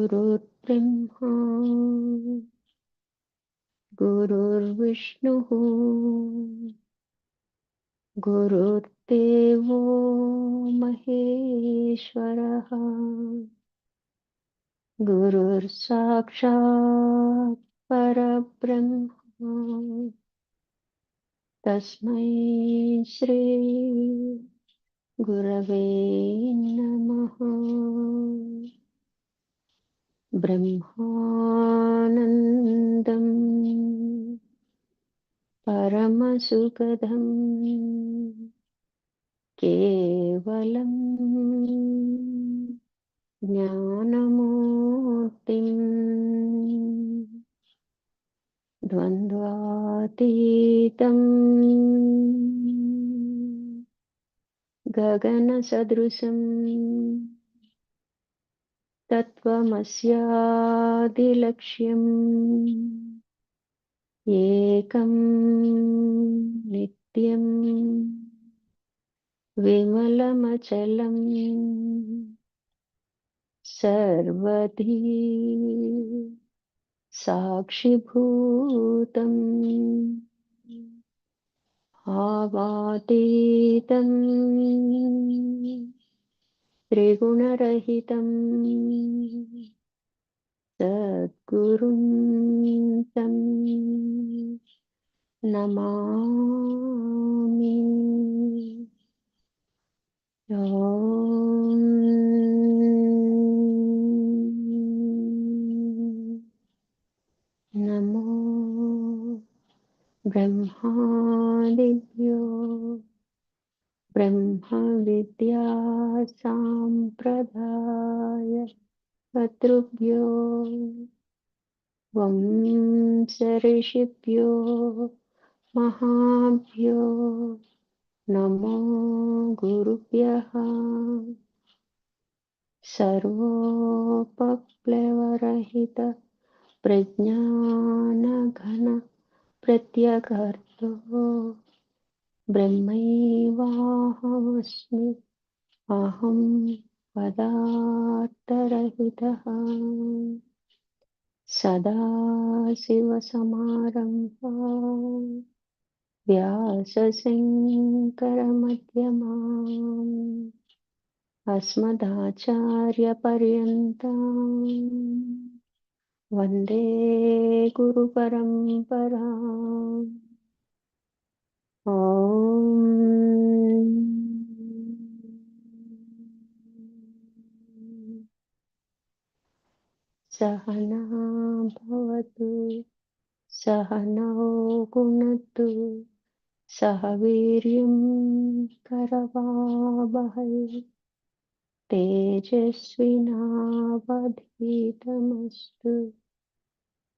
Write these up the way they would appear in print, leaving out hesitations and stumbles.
गुरुर्ब्रह्मा गुरुर्विष्णुः गुरुर्देवो महेश्वरः गुरुर्साक्षात् परब्रह्मा तस्मै श्री गुरवे नमः। ब्रह्मानन्दं परमसुखदं केवलं ज्ञानमूर्तिं द्वन्द्वातीतं गगनसदृशं तत्त्वमस्यादिलक्ष्यम् एकं नित्यं विमलमचलं सर्वधी साक्षिभूतम् भावातीतं त्रिगुणरहितं सद्गुरुं तं नमामि। नमो ब्रह्मादिभ्यो ब्रह्मविद्या सम्प्रदाय कर्तृभ्यो वंशऋषिभ्यो महाभ्यो नमो गुरुभ्यः। सर्वोपप्लवरहित प्रज्ञानघन प्रत्यगर्तो ब्रह्मैवाहमस्मि अहं पदार्थरहितः। सदाशिवसमारम्भां व्यासशङ्करमध्यमाम् अस्मदाचार्यपर्यन्तां वन्दे गुरुपरम्पराम्। ॐ सहना भवतु सहनौ भुनक्तु सह वीर्यं करवावहै तेजस्विनावधीतमस्तु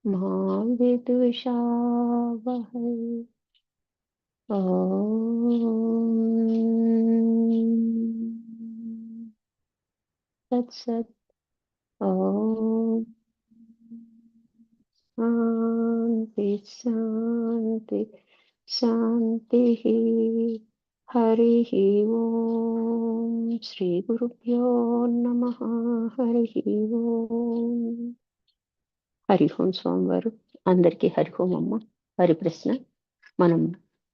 मा विद्विषावहै। ॐ तत्सत्। ॐ शान्ति शान्ति शान्तिः। हरिः ओम् श्रीगुरुभ्यो नमः। हरिः ओम्। హరి ఓం స్వామివారు అందరికీ హరి ఓం అమ్మ. హరి ప్రశ్న. మనం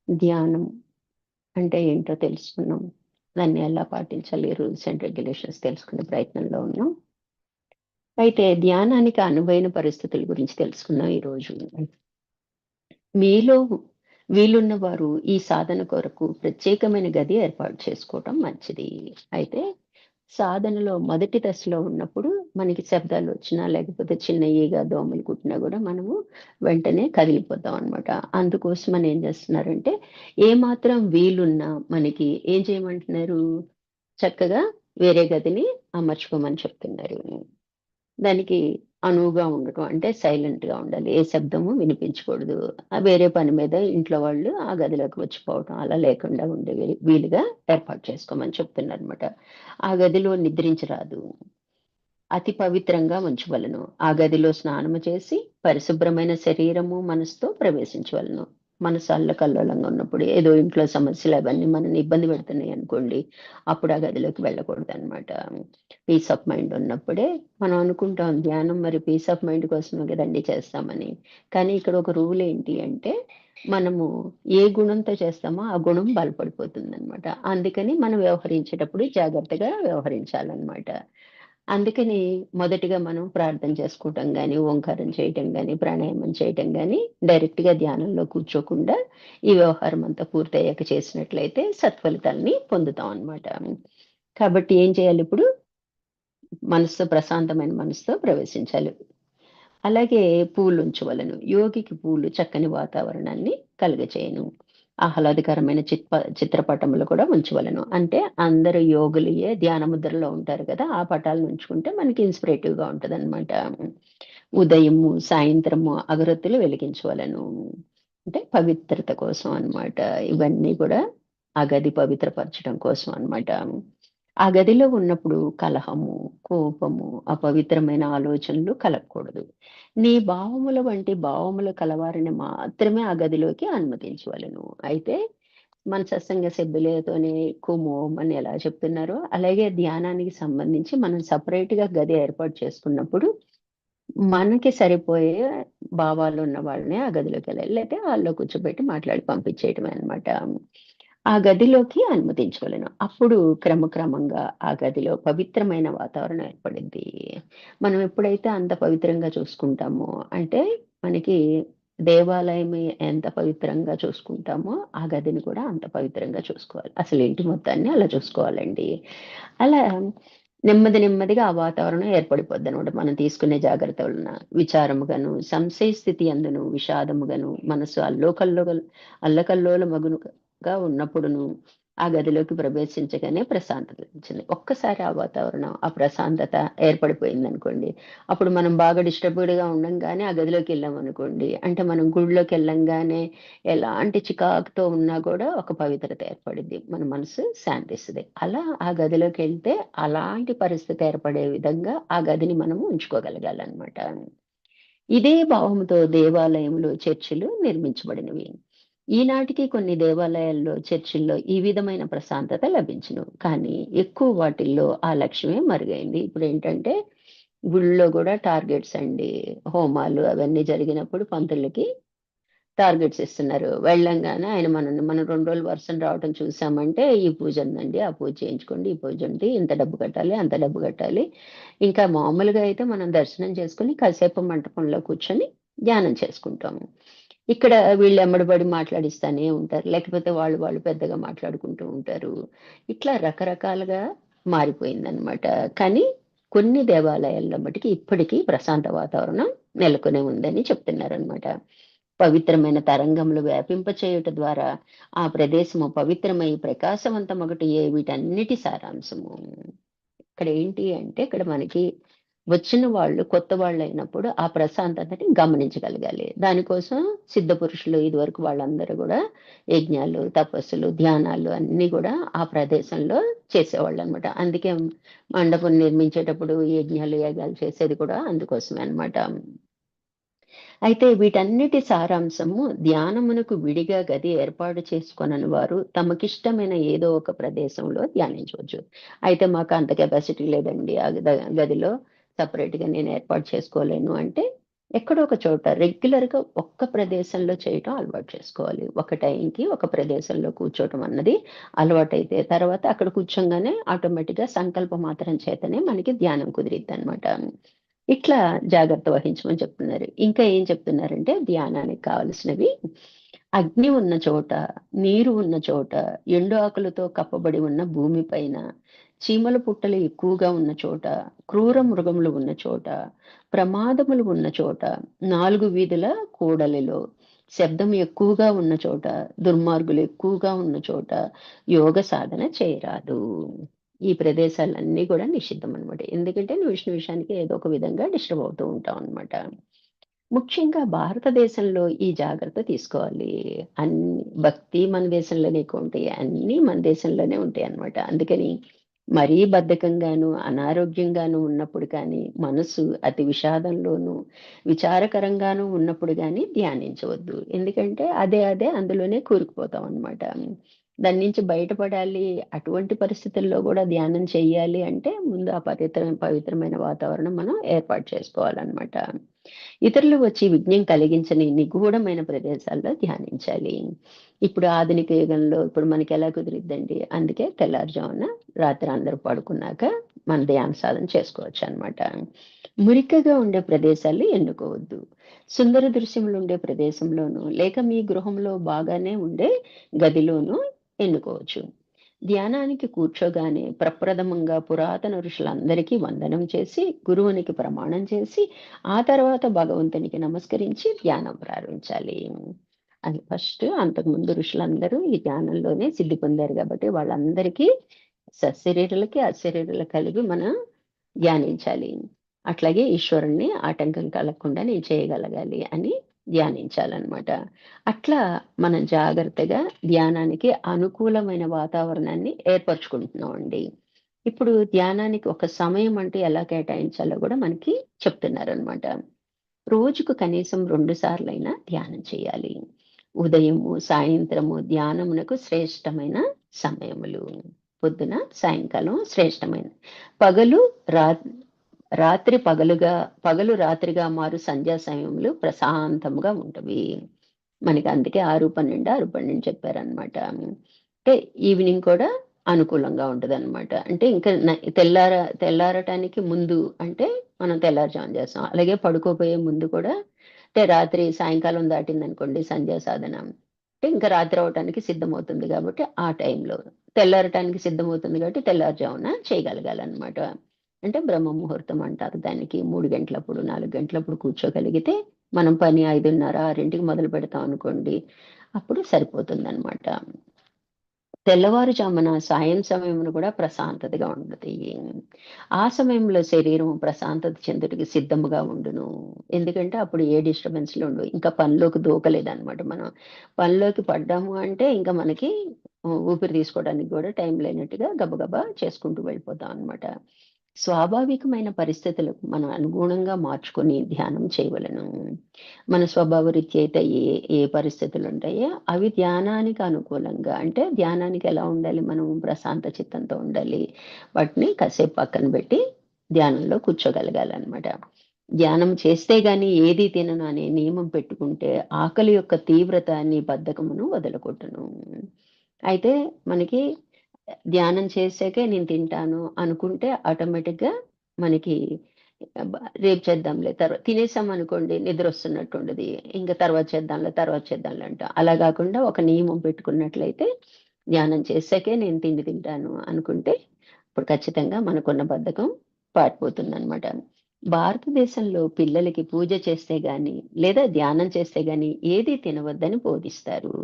ధ్యానం అంటే ఏంటో తెలుసుకున్నాం, దాన్ని ఎలా పాటించాలి, రూల్స్ అండ్ రెగ్యులేషన్స్ తెలుసుకునే ప్రయత్నంలో ఉన్నాం. అయితే ధ్యానానికి అనువైన పరిస్థితుల గురించి తెలుసుకున్నాం ఈరోజు. మీలో వీలున్న వారు ఈ సాధన కొరకు ప్రత్యేకమైన గది ఏర్పాటు చేసుకోవటం మంచిది. అయితే సాధనలో మొదటి దశలో ఉన్నప్పుడు మనకి శబ్దాలు వచ్చినా లేకపోతే చిన్న ఈగ దోమలు కుట్టినా కూడా మనము వెంటనే కదిలిపోతాం అనమాట. అందుకోసం అని ఏం చేస్తున్నారంటే, ఏమాత్రం వీలున్నా మనకి ఏం చేయమంటున్నారు, చక్కగా వేరే గదిని అమర్చుకోమని చెప్తున్నారు. దానికి అనువుగా ఉండటం అంటే సైలెంట్ గా ఉండాలి, ఏ శబ్దము వినిపించకూడదు. వేరే పని మీద ఇంట్లో వాళ్ళు ఆ గదిలోకి వచ్చిపోవటం అలా లేకుండా ఉండే వీలుగా ఏర్పాటు చేసుకోమని చెప్తున్నారు అనమాట. ఆ గదిలో నిద్రించరాదు, అతి పవిత్రంగా ఉంచవలను. ఆ గదిలో స్నానము చేసి పరిశుభ్రమైన శరీరము మనసుతో ప్రవేశించవలను. మనసు అల్లకల్లోలంగా ఉన్నప్పుడు ఏదో ఇంట్లో సమస్యలు అవన్నీ మనల్ని ఇబ్బంది పెడుతున్నాయి అనుకోండి, అప్పుడు ఆ గదిలోకి వెళ్ళకూడదు అనమాట. పీస్ ఆఫ్ మైండ్ ఉన్నప్పుడే మనం అనుకుంటాం ధ్యానం మరి పీస్ ఆఫ్ మైండ్ కోసమే కదండి చేస్తామని. కానీ ఇక్కడ ఒక రూల్ ఏంటి అంటే మనము ఏ గుణంతో చేస్తామో ఆ గుణం బలపడిపోతుందనమాట. అందుకని మనం వ్యవహరించేటప్పుడు జాగ్రత్తగా వ్యవహరించాలనమాట. అందుకని మొదటిగా మనం ప్రార్థన చేసుకోవటం గాని, ఓంకారం చేయటం గాని, ప్రాణాయామం చేయటం గాని, డైరెక్ట్‌గా ధ్యానంలో కూర్చోకుండా ఈ వ్యవహారం అంతా పూర్తయ్యాక చేసినట్లయితే సత్ఫలితాల్ని పొందుతాం అనమాట. కాబట్టి ఏం చేయాలిప్పుడు? మనస్సు ప్రశాంతమైన మనసుతో ప్రవేశించాలి. అలాగే పూలుంచవలెను. యోగికి పూలు చక్కని వాతావరణాన్ని కలుగచేయును. ఆహ్లాదకరమైన చిత్రపటములు కూడా ఉంచవలెను. అంటే అందరూ యోగులయే ధ్యాన ముద్రలో ఉంటారు కదా! ఆ పటాలను ఉంచుకుంటే మనకి ఇన్‌స్పిరేటివ్‌గా ఉంటదనమాట. ఉదయము, సాయంత్రము అగరొత్తులు వెలిగించవలెను. అంటే పవిత్రత కోసం అన్నమాట. ఇవన్నీ కూడా ఆ గది పవిత్రపరచడం కోసం అన్నమాట. ఆ గదిలో ఉన్నప్పుడు కలహము, కోపము, అపవిత్రమైన ఆలోచనలు కలగకూడదు. నీ భావముల వంటి భావములు కలవారిని మాత్రమే ఆ గదిలోకి అనుమతించవలెను. అయితే మన సత్సంగ సభ్యులతోనే ఎక్కువ మోమని ఎలా చెప్తున్నారో, అలాగే ధ్యానానికి సంబంధించి మనం సెపరేట్‌గా గది ఏర్పాటు చేసుకున్నప్పుడు మనకి సరిపోయే భావాలున్న వాళ్ళని ఆ గదిలోకెళ్ళాలి. లేతే హాల్‌లో కూర్చోబెట్టి మాట్లాడి పంపించేయడమే అన్నమాట. ఆ గదిలోకి అనుమతించవలెను. అప్పుడు క్రమక్రమంగా ఆ గదిలో పవిత్రమైన వాతావరణం ఏర్పడిద్ది. మనం ఎప్పుడైతే అంత పవిత్రంగా చూసుకుంటామో, అంటే మనకి దేవాలయం ఎంత పవిత్రంగా చూసుకుంటామో, ఆ గదిని కూడా అంత పవిత్రంగా చూసుకోవాలి. అసలు ఇంటి మొత్తాన్ని అలా చూసుకోవాలండి. అలా నెమ్మది నెమ్మదిగా ఆ వాతావరణం ఏర్పడిపోద్దనమాట. మనం తీసుకునే జాగ్రత్తలన. విచారముగాను, సంశయ స్థితి యందును, విషాదముగాను, మనసు అల్లకల్లోలమగునుగా ఉన్నప్పుడును, ఆ గదిలోకి ప్రవేశించగానే ప్రశాంతత వచ్చింది. ఒక్కసారి ఆ వాతావరణం, ఆ ప్రశాంతత ఏర్పడిపోయిందనుకోండి, అప్పుడు మనం బాగా డిస్టర్బ్‌డ్‌గా ఉండంగానే ఆ గదిలోకెళ్ళామనుకోండి, అంటే మనం గుడిలోకెళ్ళంగానే ఎలాంటి చికాకుతో ఉన్నా కూడా ఒక పవిత్రత ఏర్పడిద్ది. మన మనసు శాంతిస్తది. అలా ఆ గదిలోకెళ్తే అలాంటి పరిస్థితి ఏర్పడే విధంగా ఆ గదిని మనము ఉంచుకోగలగాలనమాట. ఇదే భావంతో దేవాలయములు, చర్చిలు నిర్మించబడినవి. ఈనాటికి కొన్ని దేవాలయాల్లో, చర్చిల్లో ఈ విధమైన ప్రశాంతత లభించును. కానీ ఎక్కువ వాటిల్లో ఆ లక్ష్యమే మరుగైంది. ఇప్పుడేంటంటే గుళ్ళో గూడా టార్గెట్స్ అండి. హోమాలు అవన్నీ జరిగినప్పుడు పంతులకి టార్గెట్స్ ఇస్తున్నారు. వెళ్ళంగానే ఆయన మనల్ని మనం 2 రోజులు వరుసన రావటం చూసామంటే, ఈ పూజ ఉందండి, ఆ పూజ చేయించుకోండి, ఈ పూజ ఉంది, ఇంత డబ్బు కట్టాలి, అంత డబ్బు కట్టాలి. ఇంకా మామూలుగా అయితే మనం దర్శనం చేసుకొని కాసేపు మంటపంలో కూర్చొని ధ్యానం చేసుకుంటాము. ఇక్కడ వీళ్ళు ఎమ్మడి పడి మాట్లాడిస్తానే ఉంటారు. లేకపోతే వాళ్ళు వాళ్ళు పెద్దగా మాట్లాడుకుంటూ ఉంటారు. ఇట్లా రకరకాలుగా మారిపోయిందనమాట. కానీ కొన్ని దేవాలయాల్లో మటికి ఇప్పటికీ ప్రశాంత వాతావరణం నెలకొనే ఉందని చెప్తున్నారనమాట. పవిత్రమైన తరంగములు వ్యాపింపచేయుట ద్వారా ఆ ప్రదేశము పవిత్రమై ప్రకాశవంతమొకటియే వీటన్నిటి సారాంశము. ఇక్కడ ఏంటి అంటే ఇక్కడ మనకి వచ్చిన వాళ్ళు కొత్త వాళ్ళైనప్పుడు ఆ ప్రశాంతతని గమనించగలగాలి. దానికోసం సిద్ధ పురుషులు ఇదివరకు వాళ్ళందరూ గూడా యజ్ఞాలు, తపస్సులు, ధ్యానాలు అన్నీ గూడా ఆ ప్రదేశంలో చేసేవాళ్ళనమాట. అందుకే మండపం నిర్మించేటప్పుడు యజ్ఞాలు, యాగాలు చేసేది కూడా అందుకోసమే అన్నమాట. అయితే వీటన్నిటి సారాంశము ధ్యానమునకు విడిగా గది ఏర్పాటు చేసుకొనని వారు తమకిష్టమైన ఏదో ఒక ప్రదేశంలో ధ్యానించవచ్చు. అయితే మాకు అంత కెపాసిటీ లేదండి. ఆ గదిలో సెపరేట్‌గా నేను ఏర్పాటు చేసుకోలేను అంటే, ఎక్కడో ఒక చోట రెగ్యులర్‌గా ఒక్క ప్రదేశంలో చేయటం అలవాటు చేసుకోవాలి. ఒక టైంకి ఒక ప్రదేశంలో కూర్చోవటం అన్నది అలవాటైతే తర్వాత అక్కడ కూర్చోంగానే ఆటోమేటిక్‌గా సంకల్ప మాత్రం చేతనే మనకి ధ్యానం కుదిరిద్దనమాట. ఇట్లా జాగ్రత్త వహించమని చెప్తున్నారు. ఇంకా ఏం చెప్తున్నారంటే ధ్యానానికి కావాల్సినవి అగ్ని ఉన్న చోట, నీరు ఉన్న చోట, ఎండు ఆకులతో కప్పబడి ఉన్న భూమి పైన, చీమల పుట్టలు ఎక్కువగా ఉన్న చోట, క్రూర మృగములు ఉన్న చోట, ప్రమాదములు ఉన్న చోట, 4 వీధుల కూడలిలో, శబ్దం ఎక్కువగా ఉన్న చోట, దుర్మార్గులు ఎక్కువగా ఉన్న చోట యోగ సాధన చేయరాదు. ఈ ప్రదేశాలన్నీ కూడా నిషిద్ధం అనమాట. ఎందుకంటే నిమిష నిమిషానికి ఏదో ఒక విధంగా డిస్టర్బ్ అవుతూ ఉంటాం అనమాట. ముఖ్యంగా భారతదేశంలో ఈ జాగ్రత్త తీసుకోవాలి. భక్తి మన దేశంలోనే ఎక్కువుంటాయి. అన్నీ మన దేశంలోనే ఉంటాయన్నమాట. అందుకని మరీ బద్ధకంగాను, అనారోగ్యంగాను ఉన్నప్పుడు కానీ, మనసు అతి విషాదంలోను, విచారకరంగాను ఉన్నప్పుడు గాని ధ్యానించవద్దు. ఎందుకంటే అదే అందులోనే కూరుకుపోతామన్నమాట. దాని నుంచి బయటపడాలి, అటువంటి పరిస్థితుల్లో కూడా ధ్యానం చెయ్యాలి అంటే ముందు ఆ పవిత్రమైన వాతావరణం మనం ఏర్పాటు చేసుకోవాలన్నమాట. ఇతరులు వచ్చి విఘ్నం కలిగించని నిగూఢమైన ప్రదేశాల్లో ధ్యానించాలి. ఇప్పుడు ఆధునిక యుగంలో ఇప్పుడు మనకి ఎలా కుదిరిద్దండి? అందుకే తెల్లారుజామున రాత్రి అందరూ పడుకున్నాక మన ధ్యాన సాధన చేసుకోవచ్చు అన్నమాట. మురికగా ఉండే ప్రదేశాలు ఎన్నుకోవద్దు. సుందర దృశ్యములు ఉండే ప్రదేశంలోనూ లేక మీ గృహంలో బాగానే ఉండే గదిలోనూ ఎన్నుకోవచ్చు. ధ్యానానికి కూర్చోగానే ప్రప్రథమంగా పురాతన ఋషులందరికీ వందనం చేసి, గురువునికి ప్రమాణం చేసి, ఆ తర్వాత భగవంతునికి నమస్కరించి ధ్యానం ప్రారంభించాలి. అది ఫస్ట్. అంతకుముందు ఋషులందరూ ఈ ధ్యానంలోనే సిద్ధి పొందారు కాబట్టి వాళ్ళందరికీ సశరీరులకి అశరీరులు కలిగి మనం ధ్యానించాలి. అట్లాగే ఈశ్వరుణ్ణి ఆటంకం కలగకుండా నేను చేయగలగాలి అని ధ్యానించాలన్నమాట. అట్లా మనం జాగ్రత్తగా ధ్యానానికి అనుకూలమైన వాతావరణాన్ని ఏర్పరచుకుంటున్నామండి. ఇప్పుడు ధ్యానానికి ఒక సమయం అంటూ ఎలా కేటాయించాలో కూడా మనకి చెప్తున్నారనమాట. రోజుకు కనీసం 2 సార్లైనా ధ్యానం చేయాలి. ఉదయము, సాయంత్రము ధ్యానమునకు శ్రేష్టమైన సమయములు. పొద్దున, సాయంకాలం శ్రేష్టమైన. పగలు రా రాత్రి పగలు రాత్రిగా మారు సంధ్యా సమయములు ప్రశాంతముగా ఉంటవి. మనకి అందుకే 6:12, 6:12 చెప్పారనమాట. అంటే ఈవినింగ్ కూడా అనుకూలంగా ఉంటదనమాట. అంటే ఇంకా తెల్లారటానికి ముందు అంటే మనం తెల్లారుజామున చేస్తాం. అలాగే పడుకోబోయే ముందు కూడా అంటే రాత్రి సాయంకాలం దాటిందనుకోండి సంధ్యా సాధన. అంటే ఇంకా రాత్రి అవ్వటానికి సిద్ధమవుతుంది కాబట్టి ఆ టైంలో. తెల్లారటానికి సిద్ధమవుతుంది కాబట్టి తెల్లారుజామున చేయగలగాలనమాట. అంటే బ్రహ్మ ముహూర్తం అంటారు దానికి. 3 గంటలప్పుడు, 4 గంటలప్పుడు కూర్చోగలిగితే మనం పని 5:30, 6కి మొదలు పెడతాం అనుకోండి. అప్పుడు సరిపోతుందనమాట. తెల్లవారుజామున సాయం సమయమున కూడా ప్రశాంతతగా ఉంటది. ఆ సమయంలో శరీరం ప్రశాంతత చెందుటకి సిద్ధముగా ఉండును. ఎందుకంటే అప్పుడు ఏ డిస్టర్బెన్స్‌లు ఉండవు. ఇంకా పనిలోకి దూకలేదనమాట మనం. పనిలోకి పడ్డాము అంటే ఇంకా మనకి ఊపిరి తీసుకోవడానికి కూడా టైం లేనట్టుగా గబగబా చేసుకుంటూ వెళ్ళిపోతాం అనమాట. స్వాభావికమైన పరిస్థితులకు మనం అనుగుణంగా మార్చుకొని ధ్యానం చేయవలెను. మన స్వభావరీత్యా అయితే ఏ పరిస్థితులు ఉంటాయో అవి ధ్యానానికి అనుకూలంగా అంటే ధ్యానానికి ఎలా ఉండాలి, మనం ప్రశాంత చిత్తంతో ఉండాలి. వాటిని కాసేపు పక్కన పెట్టి ధ్యానంలో కూర్చోగలగాలన్నమాట. ధ్యానం చేస్తే గాని ఏది తినను అనే నియమం పెట్టుకుంటే ఆకలి యొక్క తీవ్రత నీ బద్ధకమును వదలగొట్టును. అయితే మనకి ధ్యానం చేసాకే నేను తింటాను అనుకుంటే ఆటోమేటిక్‌గా మనకి బ రేపు చేద్దాంలే తినేసామనుకోండి నిద్రొస్తున్నట్టుంటది. ఇంక తర్వాత చేద్దాంలే అంటాం. అలా గాకుండా ఒక నియమం పెట్టుకున్నట్లయితే ధ్యానం చేసాకే నేను తిండి తింటాను అనుకుంటే ఇప్పుడు ఖచ్చితంగా మనకున్న బద్ధకం పారిపోతుందనమాట. భారతదేశంలో పిల్లలకి పూజ చేస్తే గాని, లేదా ధ్యానం చేస్తే గాని ఏది తినవద్దని బోధిస్తారు.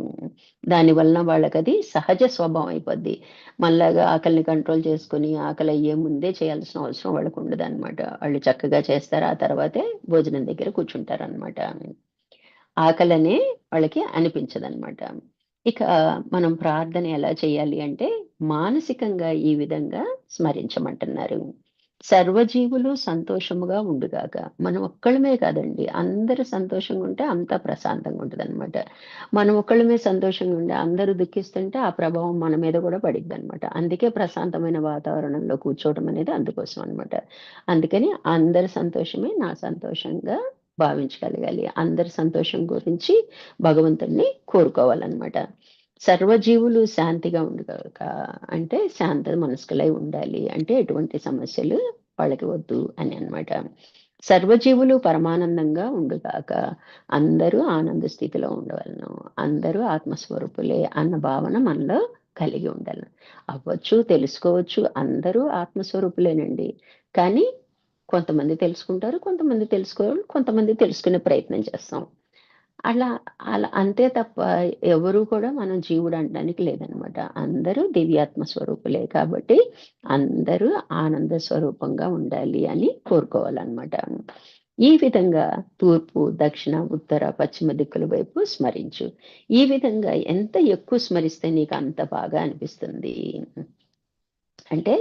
దానివలన వాళ్ళకది సహజ స్వభావం అయిపోద్ది. మనలాగా ఆకలిని కంట్రోల్ చేసుకొని, ఆకలయ్యే ముందే చేయాల్సిన అవసరం వాళ్ళకుండదనమాట. వాళ్ళు చక్కగా చేస్తారు. ఆ తర్వాతే భోజనం దగ్గర కూర్చుంటారనమాట. ఆకలనే వాళ్ళకి అనిపించదనమాట. ఇక మనం ప్రార్థన ఎలా చేయాలి అంటే, మానసికంగా ఈ విధంగా స్మరించమంటున్నారు. సర్వజీవులు సంతోషముగా ఉండుగాక. మనం ఒక్కళ్ళమే కాదండి. అందరూ సంతోషంగా ఉంటే అంతా ప్రశాంతంగా ఉంటదనమాట. మనం ఒక్కళ్ళమే సంతోషంగా ఉండి అందరూ దుఃఖిస్తుంటే ఆ ప్రభావం మన మీద కూడా పడిద్దనమాట. అందుకే ప్రశాంతమైన వాతావరణంలో కూర్చోవడం అనేది అందుకోసం అనమాట. అందుకని అందరి సంతోషమే నా సంతోషంగా భావించగలగాలి. అందరి సంతోషం గురించి భగవంతుడిని కోరుకోవాలనమాట. సర్వజీవులు శాంతిగా ఉండుగాక అంటే శాంత మనస్కులై ఉండాలి. అంటే ఎటువంటి సమస్యలు వాళ్ళకి వద్దు అని అన్నమాట. సర్వజీవులు పరమానందంగా ఉండుగాక. అందరూ ఆనంద స్థితిలో ఉండవలను. అందరూ ఆత్మస్వరూపులే అన్న భావన మనలో కలిగి ఉండాలి. అవ్వచ్చు, తెలుసుకోవచ్చు. అందరూ ఆత్మస్వరూపులేనండి. కానీ కొంతమంది తెలుసుకుంటారు, కొంతమంది తెలుసుకోరు, కొంతమంది తెలుసుకునే ప్రయత్నం చేస్తాం. అలా అలా అంతే తప్ప ఎవరు కూడా మనం జీవుడు అనడానికి లేదనమాట. అందరూ దివ్యాత్మ స్వరూపులే కాబట్టి అందరూ ఆనంద స్వరూపంగా ఉండాలి అని కోరుకోవాలన్నమాట. ఈ విధంగా తూర్పు, దక్షిణ, ఉత్తర, పశ్చిమ దిక్కుల వైపు స్మరించు. ఈ విధంగా ఎంత ఎక్కువ స్మరిస్తే నీకు అంత బాగా అనిపిస్తుంది. అంటే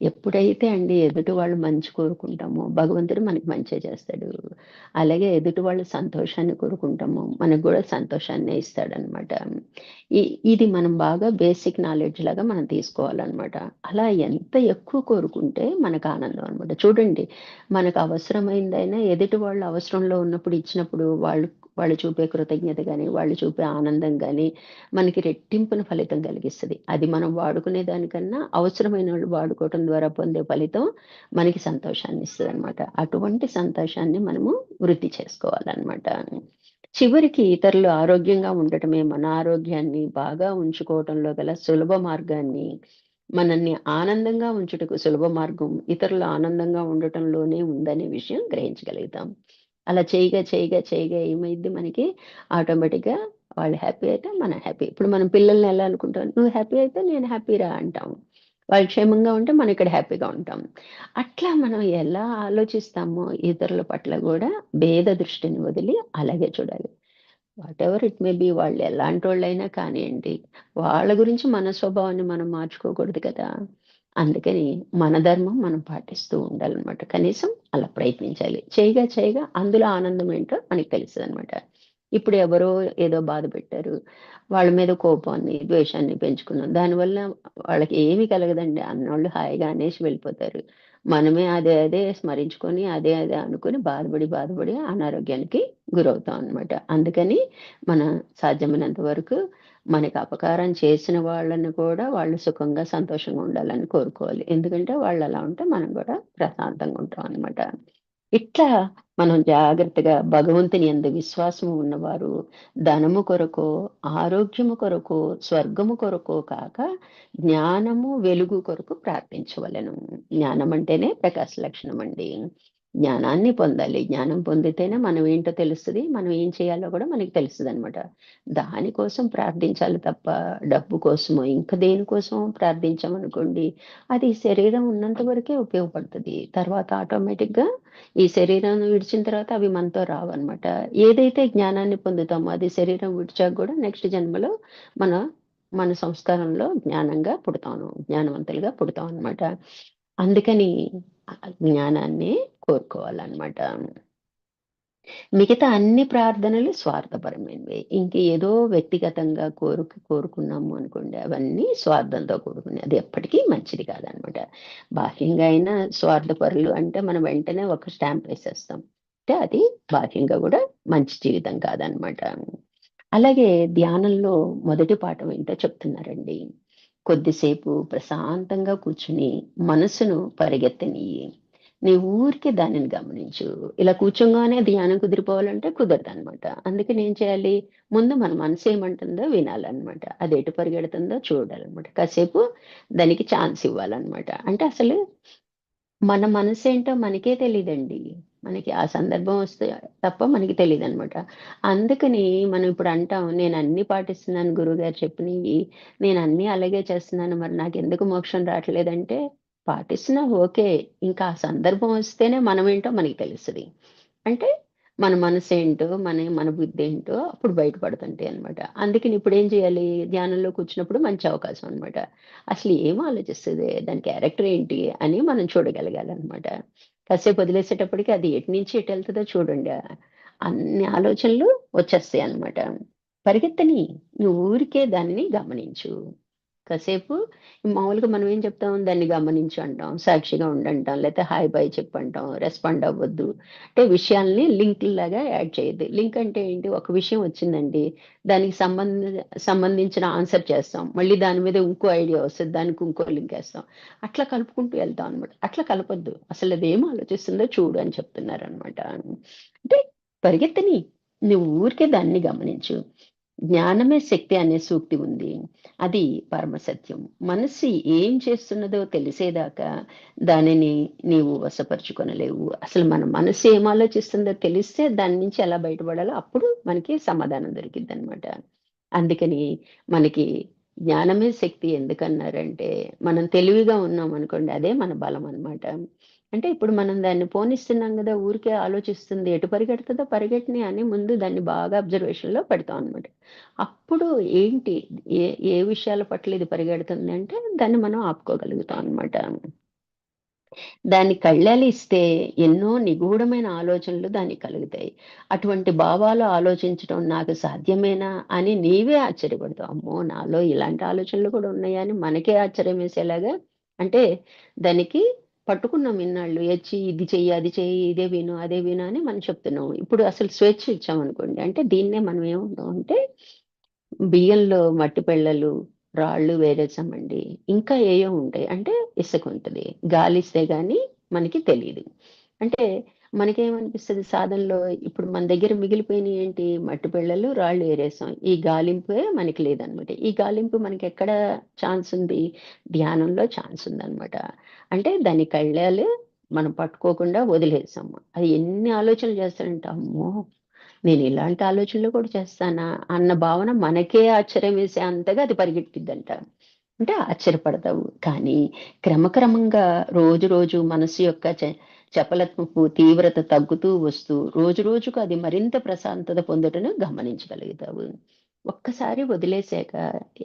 ఎప్పుడైతే అండి ఎదుటి వాళ్ళు మంచి కోరుకుంటామో భగవంతుడు మనకి మంచే చేస్తాడు. అలాగే ఎదుటి వాళ్ళ సంతోషాన్ని కోరుకుంటామో మనకు గూడా సంతోషాన్నే ఇస్తాడనమాట. ఇ ఇది మనం బాగా బేసిక్ నాలెడ్జ్ లాగా మనం తీసుకోవాలనమాట. అలా ఎంత ఎక్కువ కోరుకుంటే మనకు ఆనందం అనమాట. చూడండి, మనకు అవసరమైందైనా ఎదుటి వాళ్ళు అవసరంలో ఉన్నప్పుడు ఇచ్చినప్పుడు వాళ్ళు చూపే కృతజ్ఞత గాని, వాళ్ళు చూపే ఆనందం గాని మనకి రెట్టింపున ఫలితం కలిగిస్తది. అది మనం వాడుకునే దానికన్నా అవసరమైనోళ్ళు వాడుకోవటం ద్వారా పొందే ఫలితం మనకి సంతోషాన్నిస్తదనమాట. అటువంటి సంతోషాన్ని మనము వృద్ధి చేసుకోవాలనమాట. చివరికి ఇతరులు ఆరోగ్యంగా ఉండటమే మన ఆరోగ్యాన్ని బాగా ఉంచుకోవటంలో గల సులభ మార్గాన్ని, మనల్ని ఆనందంగా ఉంచుటకు సులభ మార్గం ఇతరులు ఆనందంగా ఉండటంలోనే ఉందనే విషయం గ్రహించగలుగుతాం. అలా చేయగా ఏమైద్ది మనకి ఆటోమేటిక్‌గా వాళ్ళు హ్యాపీ అయితే మనం హ్యాపీ. ఇప్పుడు మనం పిల్లల్ని ఎలా అనుకుంటాం, "నువ్వు హ్యాపీ అయితే నేను హ్యాపీరా" అంటాం. వాళ్ళు క్షేమంగా ఉంటే మనం ఇక్కడ హ్యాపీగా ఉంటాం. అట్లా మనం ఎలా ఆలోచిస్తామో ఇతరుల పట్ల గూడా భేద దృష్టిని వదిలి అలాగే చూడాలి. వాటెవర్ ఇట్ మే బి, వాళ్ళు ఎలాంటోళ్ళైనా కానియండి. వాళ్ళ గురించి మన స్వభావాన్ని మనం మార్చుకోకూడదు కదా! అందుకని మన ధర్మం మనం పాటిస్తూ ఉండాలనమాట. కనీసం అలా ప్రయత్నించాలి. చేయగా అందులో ఆనందం ఏంటో మనకి తెలుస్తదనమాట. ఇప్పుడు ఎవరో ఏదో బాధ పెట్టారు. వాళ్ళ మీద కోపాన్ని, ద్వేషాన్ని పెంచుకున్నాం. దానివల్ల వాళ్ళకి ఏమి కలగదండి. అన్నోళ్ళు హాయిగా అనేసి వెళ్ళిపోతారు. మనమే అదే స్మరించుకొని, అదే అనుకుని బాధపడి అనారోగ్యానికి గురవుతాం అనమాట. అందుకని మనం సాధ్యమైనంత వరకు మనకి అపకారం చేసిన వాళ్ళని కూడా వాళ్ళు సుఖంగా, సంతోషంగా ఉండాలని కోరుకోవాలి. ఎందుకంటే వాళ్ళు అలా ఉంటే మనం కూడా ప్రశాంతంగా ఉంటాం అనమాట. ఇట్లా మనం జాగ్రత్తగా భగవంతుని యందు విశ్వాసము ఉన్నవారు ధనము కొరకో, ఆరోగ్యము కొరకో, స్వర్గము కొరకో కాక జ్ఞానము, వెలుగు కొరకు ప్రార్థించవలెను. జ్ఞానం అంటేనే ప్రకాశ లక్షణం అండి. జ్ఞానాన్ని పొందాలి. జ్ఞానం పొందితేనే మనం ఏంటో తెలుస్తది. మనం ఏం చేయాలో కూడా మనకి తెలుస్తదనమాట. దానికోసం ప్రార్థించాలి తప్ప డబ్బు కోసమో, ఇంక దేనికోసమో ప్రార్థించామనుకోండి, అది శరీరం ఉన్నంత వరకే ఉపయోగపడుతది. తర్వాత ఆటోమేటిక్‌గా ఈ శరీరాన్ని విడిచిన తర్వాత అవి మనతో రావన్నమాట. ఏదైతే జ్ఞానాన్ని పొందుతామో అది శరీరం విడిచాక గూడా నెక్స్ట్ జన్మలో మన మన సంస్కారంలో జ్ఞానవంతులుగా పుడతాం అన్నమాట. అందుకని జ్ఞానాన్ని కోరుకోవాలన్నమాట. మిగతా అన్ని ప్రార్థనలు స్వార్థపరమైనవే. ఏదో వ్యక్తిగతంగా కోరుకున్నాము అనుకోండి, అవన్నీ స్వార్థంతో కూడుకున్నయి. అది ఎప్పటికీ మంచిది కాదనమాట. బాహ్యంగా అయినా స్వార్థపరులు అంటే మనం వెంటనే ఒక స్టాంప్ వేసేస్తాం. అంటే అది బాహ్యంగా గూడా మంచి జీవితం కాదనమాట. అలాగే ధ్యానంలో మొదటి పాఠం ఏంటో చెప్తున్నారండి. కొద్దిసేపు ప్రశాంతంగా కూర్చుని మనసును పరిగెత్తనియ్యి. నీ ఊరికే దానిని గమనించు. ఇలా కూర్చోంగానే ధ్యానం కుదిరిపోవాలంటే కుదరదనమాట. అందుకని ఏం చేయాలి? ముందు మన మనసు ఏమంటుందో వినాలనమాట. అది ఎటు పరిగెడుతుందో చూడాలనమాట. కాసేపు దానికి ఛాన్స్ ఇవ్వాలనమాట. అంటే అసలు మన మనసేంటో మనకే తెలీదండి. మనకి ఆ సందర్భం వస్తే తప్ప మనకి తెలీదనమాట. అందుకని మనం ఇప్పుడు అంటాం, "నేనన్నీ పాటిస్తున్నాను గురువుగారు చెప్పినయి. నేనన్నీ అలాగే చేస్తున్నాను. మరి నాకెందుకు మోక్షం రాట్లేదంటే" పాటిస్తున్నావు ఓకే. ఇంకా ఆ సందర్భం వస్తేనే మనమేంటో మనకి తెలుస్తది. అంటే మన మనసేంటో, మన బుద్ధేంటో అప్పుడు బయటపడుతుంటాయనమాట. అందుకని ఇప్పుడేం చేయాలి? ధ్యానంలో కూర్చున్నప్పుడు మంచి అవకాశం అనమాట. అసలు ఏం ఆలోచిస్తది? దాని క్యారెక్టర్ ఏంటి? అని మనం చూడగలగాలనమాట. కాసేపు వదిలేసేటప్పటికి అది ఎటు నుంచి ఎటెళ్తదో చూడండి. అన్ని ఆలోచనలు వచ్చేస్తాయన్నమాట. పరిగెత్తని. నువ్వు ఊరికే దానిని గమనించు. కాసేపు మామూలుగా మనం ఏం చెప్తాం? దాన్ని గమనించు అంటాం. సాక్షిగా ఉండంటాం. లేతే హాయ్, బై చెప్పంటాం. రెస్పాండ్ అవ్వద్దు. అంటే విషయాల్ని లింకుల్లాగా యాడ్ చేయొద్దు. లింక్ అంటే ఏంటి? ఒక విషయం వచ్చిందండి. దానికి సంబంధించిన ఆన్సర్ చేస్తాం. మళ్ళీ దాని మీద ఇంకో ఐడియా వస్తది. దానికి ఇంకో లింక్ ఏస్తాం. అట్లా కలుపుకుంటూ వెళ్తాం అనమాట. అట్లా కలపొద్దు. అసలదేం ఆలోచిస్తుందో చూడు అని చెప్తున్నారనమాట. అంటే పరిగెత్తని. నువ్వు ఊరికే దాన్ని గమనించు. జ్ఞానమే శక్తి అనే సూక్తి ఉంది. అది పరమసత్యం. మనస్సు ఏం చేస్తున్నదో తెలిసేదాకా దానిని నీవు వశపరుచుకొనలేవు. అసలు మన మనస్సు ఏం ఆలోచిస్తుందో తెలిస్తే దాని నుంచి ఎలా బయటపడాలో అప్పుడు మనకి సమాధానం దొరికిద్దనమాట. అందుకని మనకి జ్ఞానమే శక్తి ఎందుకన్నారంటే, మనం తెలివిగా ఉన్నామనుకోండి అదే మన బలం అన్నమాట. అంటే ఇప్పుడు మనం దాన్ని పోనిస్తున్నాం కదా, ఊరికే ఆలోచిస్తుంది ఎటు పరిగెడుతుందో పరిగెట్టని అని ముందు దాన్ని బాగా అబ్జర్వేషన్లో పెడతాం అనమాట. అప్పుడు ఏంటి, ఏ ఏ విషయాల పట్ల ఇది పరిగెడుతుంది అంటే దాన్ని మనం ఆపుకోగలుగుతాం అనమాట. దాని కళ్ళలిస్తే ఎన్నో నిగూఢమైన ఆలోచనలు దానికి కలుగుతాయి. అటువంటి భావాలు ఆలోచించటం నాకు సాధ్యమేనా అని నీవే ఆశ్చర్యపడతావు. అమ్మో! నాలో ఇలాంటి ఆలోచనలు కూడా ఉన్నాయా అని మనకే ఆశ్చర్యం వేసేలాగా, అంటే దానికి పట్టుకున్నాం ఇన్నాళ్ళు. ఇది చెయ్యి, అది చెయ్యి, ఇదే విను, అదే విను అని మనం చెప్తున్నాం. ఇప్పుడు అసలు స్వేచ్ఛ ఇచ్చామనుకోండి, అంటే దీన్నే మనం ఏమంటాం అంటే బియ్యంలో మట్టి పెళ్ళలు, రాళ్ళు వేరేసామండి. ఇంకా ఏయో ఉంటాయి. అంటే ఇసుకుంటది. గాలిస్తే గాని మనకి తెలీదు. అంటే మనకేమనిపిస్తది సాధనలో, ఇప్పుడు మన దగ్గర మిగిలిపోయినయి ఏంటి? మట్టి పెళ్ళలు, రాళ్ళు ఏరేసాం. ఈ గాలింపే మనకి లేదనమాట. ఈ గాలింపు మనకెక్కడ ఛాన్స్ ఉంది? ధ్యానంలో ఛాన్స్ ఉందనమాట. అంటే దాని కళ్ళాలు మనం పట్టుకోకుండా వదిలేసాము. అది ఎన్ని ఆలోచనలు చేస్తాడంటే, అమ్మో! నేనిలాంటి ఆలోచనలు కూడా చేస్తానా? అన్న భావన మనకే ఆశ్చర్యం వేసే అంతగా అది పరిగెట్టిద్దంట. అంటే ఆశ్చర్యపడతావు. కానీ క్రమక్రమంగా రోజు రోజు మనసు యొక్క చపలత్వపు తీవ్రత తగ్గుతూ వస్తూ రోజు రోజుకు అది మరింత ప్రశాంతత పొందుటను గమనించగలుగుతావు. ఒక్కసారి వదిలేసాక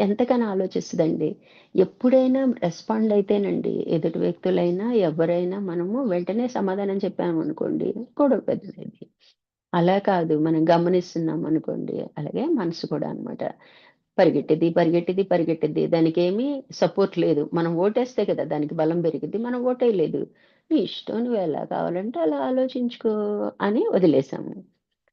ఎంతకని ఆలోచిస్తదండి. ఎప్పుడైనా రెస్పాండ్ అయితేనండి, ఎదుటి వ్యక్తులైనా ఎవరైనా మనము వెంటనే సమాధానం చెప్పామనుకోండి, గొడవ పెద్దదైద్ది. అలా కాదు. మనం గమనిస్తున్నాం అనుకోండి. అలాగే మనసు కూడా అన్నమాట. పరిగెట్టిద్ది, పరిగెట్టిద్ది, పరిగెట్టిద్ది. దానికేమీ సపోర్ట్ లేదు. మనం ఓటేస్తే కదా దానికి బలం పెరిగిద్ది. మనం ఓటేయలేదు. నీ ఇష్టం, నువ్వెలా కావాలంటే అలా ఆలోచించుకో అని వదిలేసాము.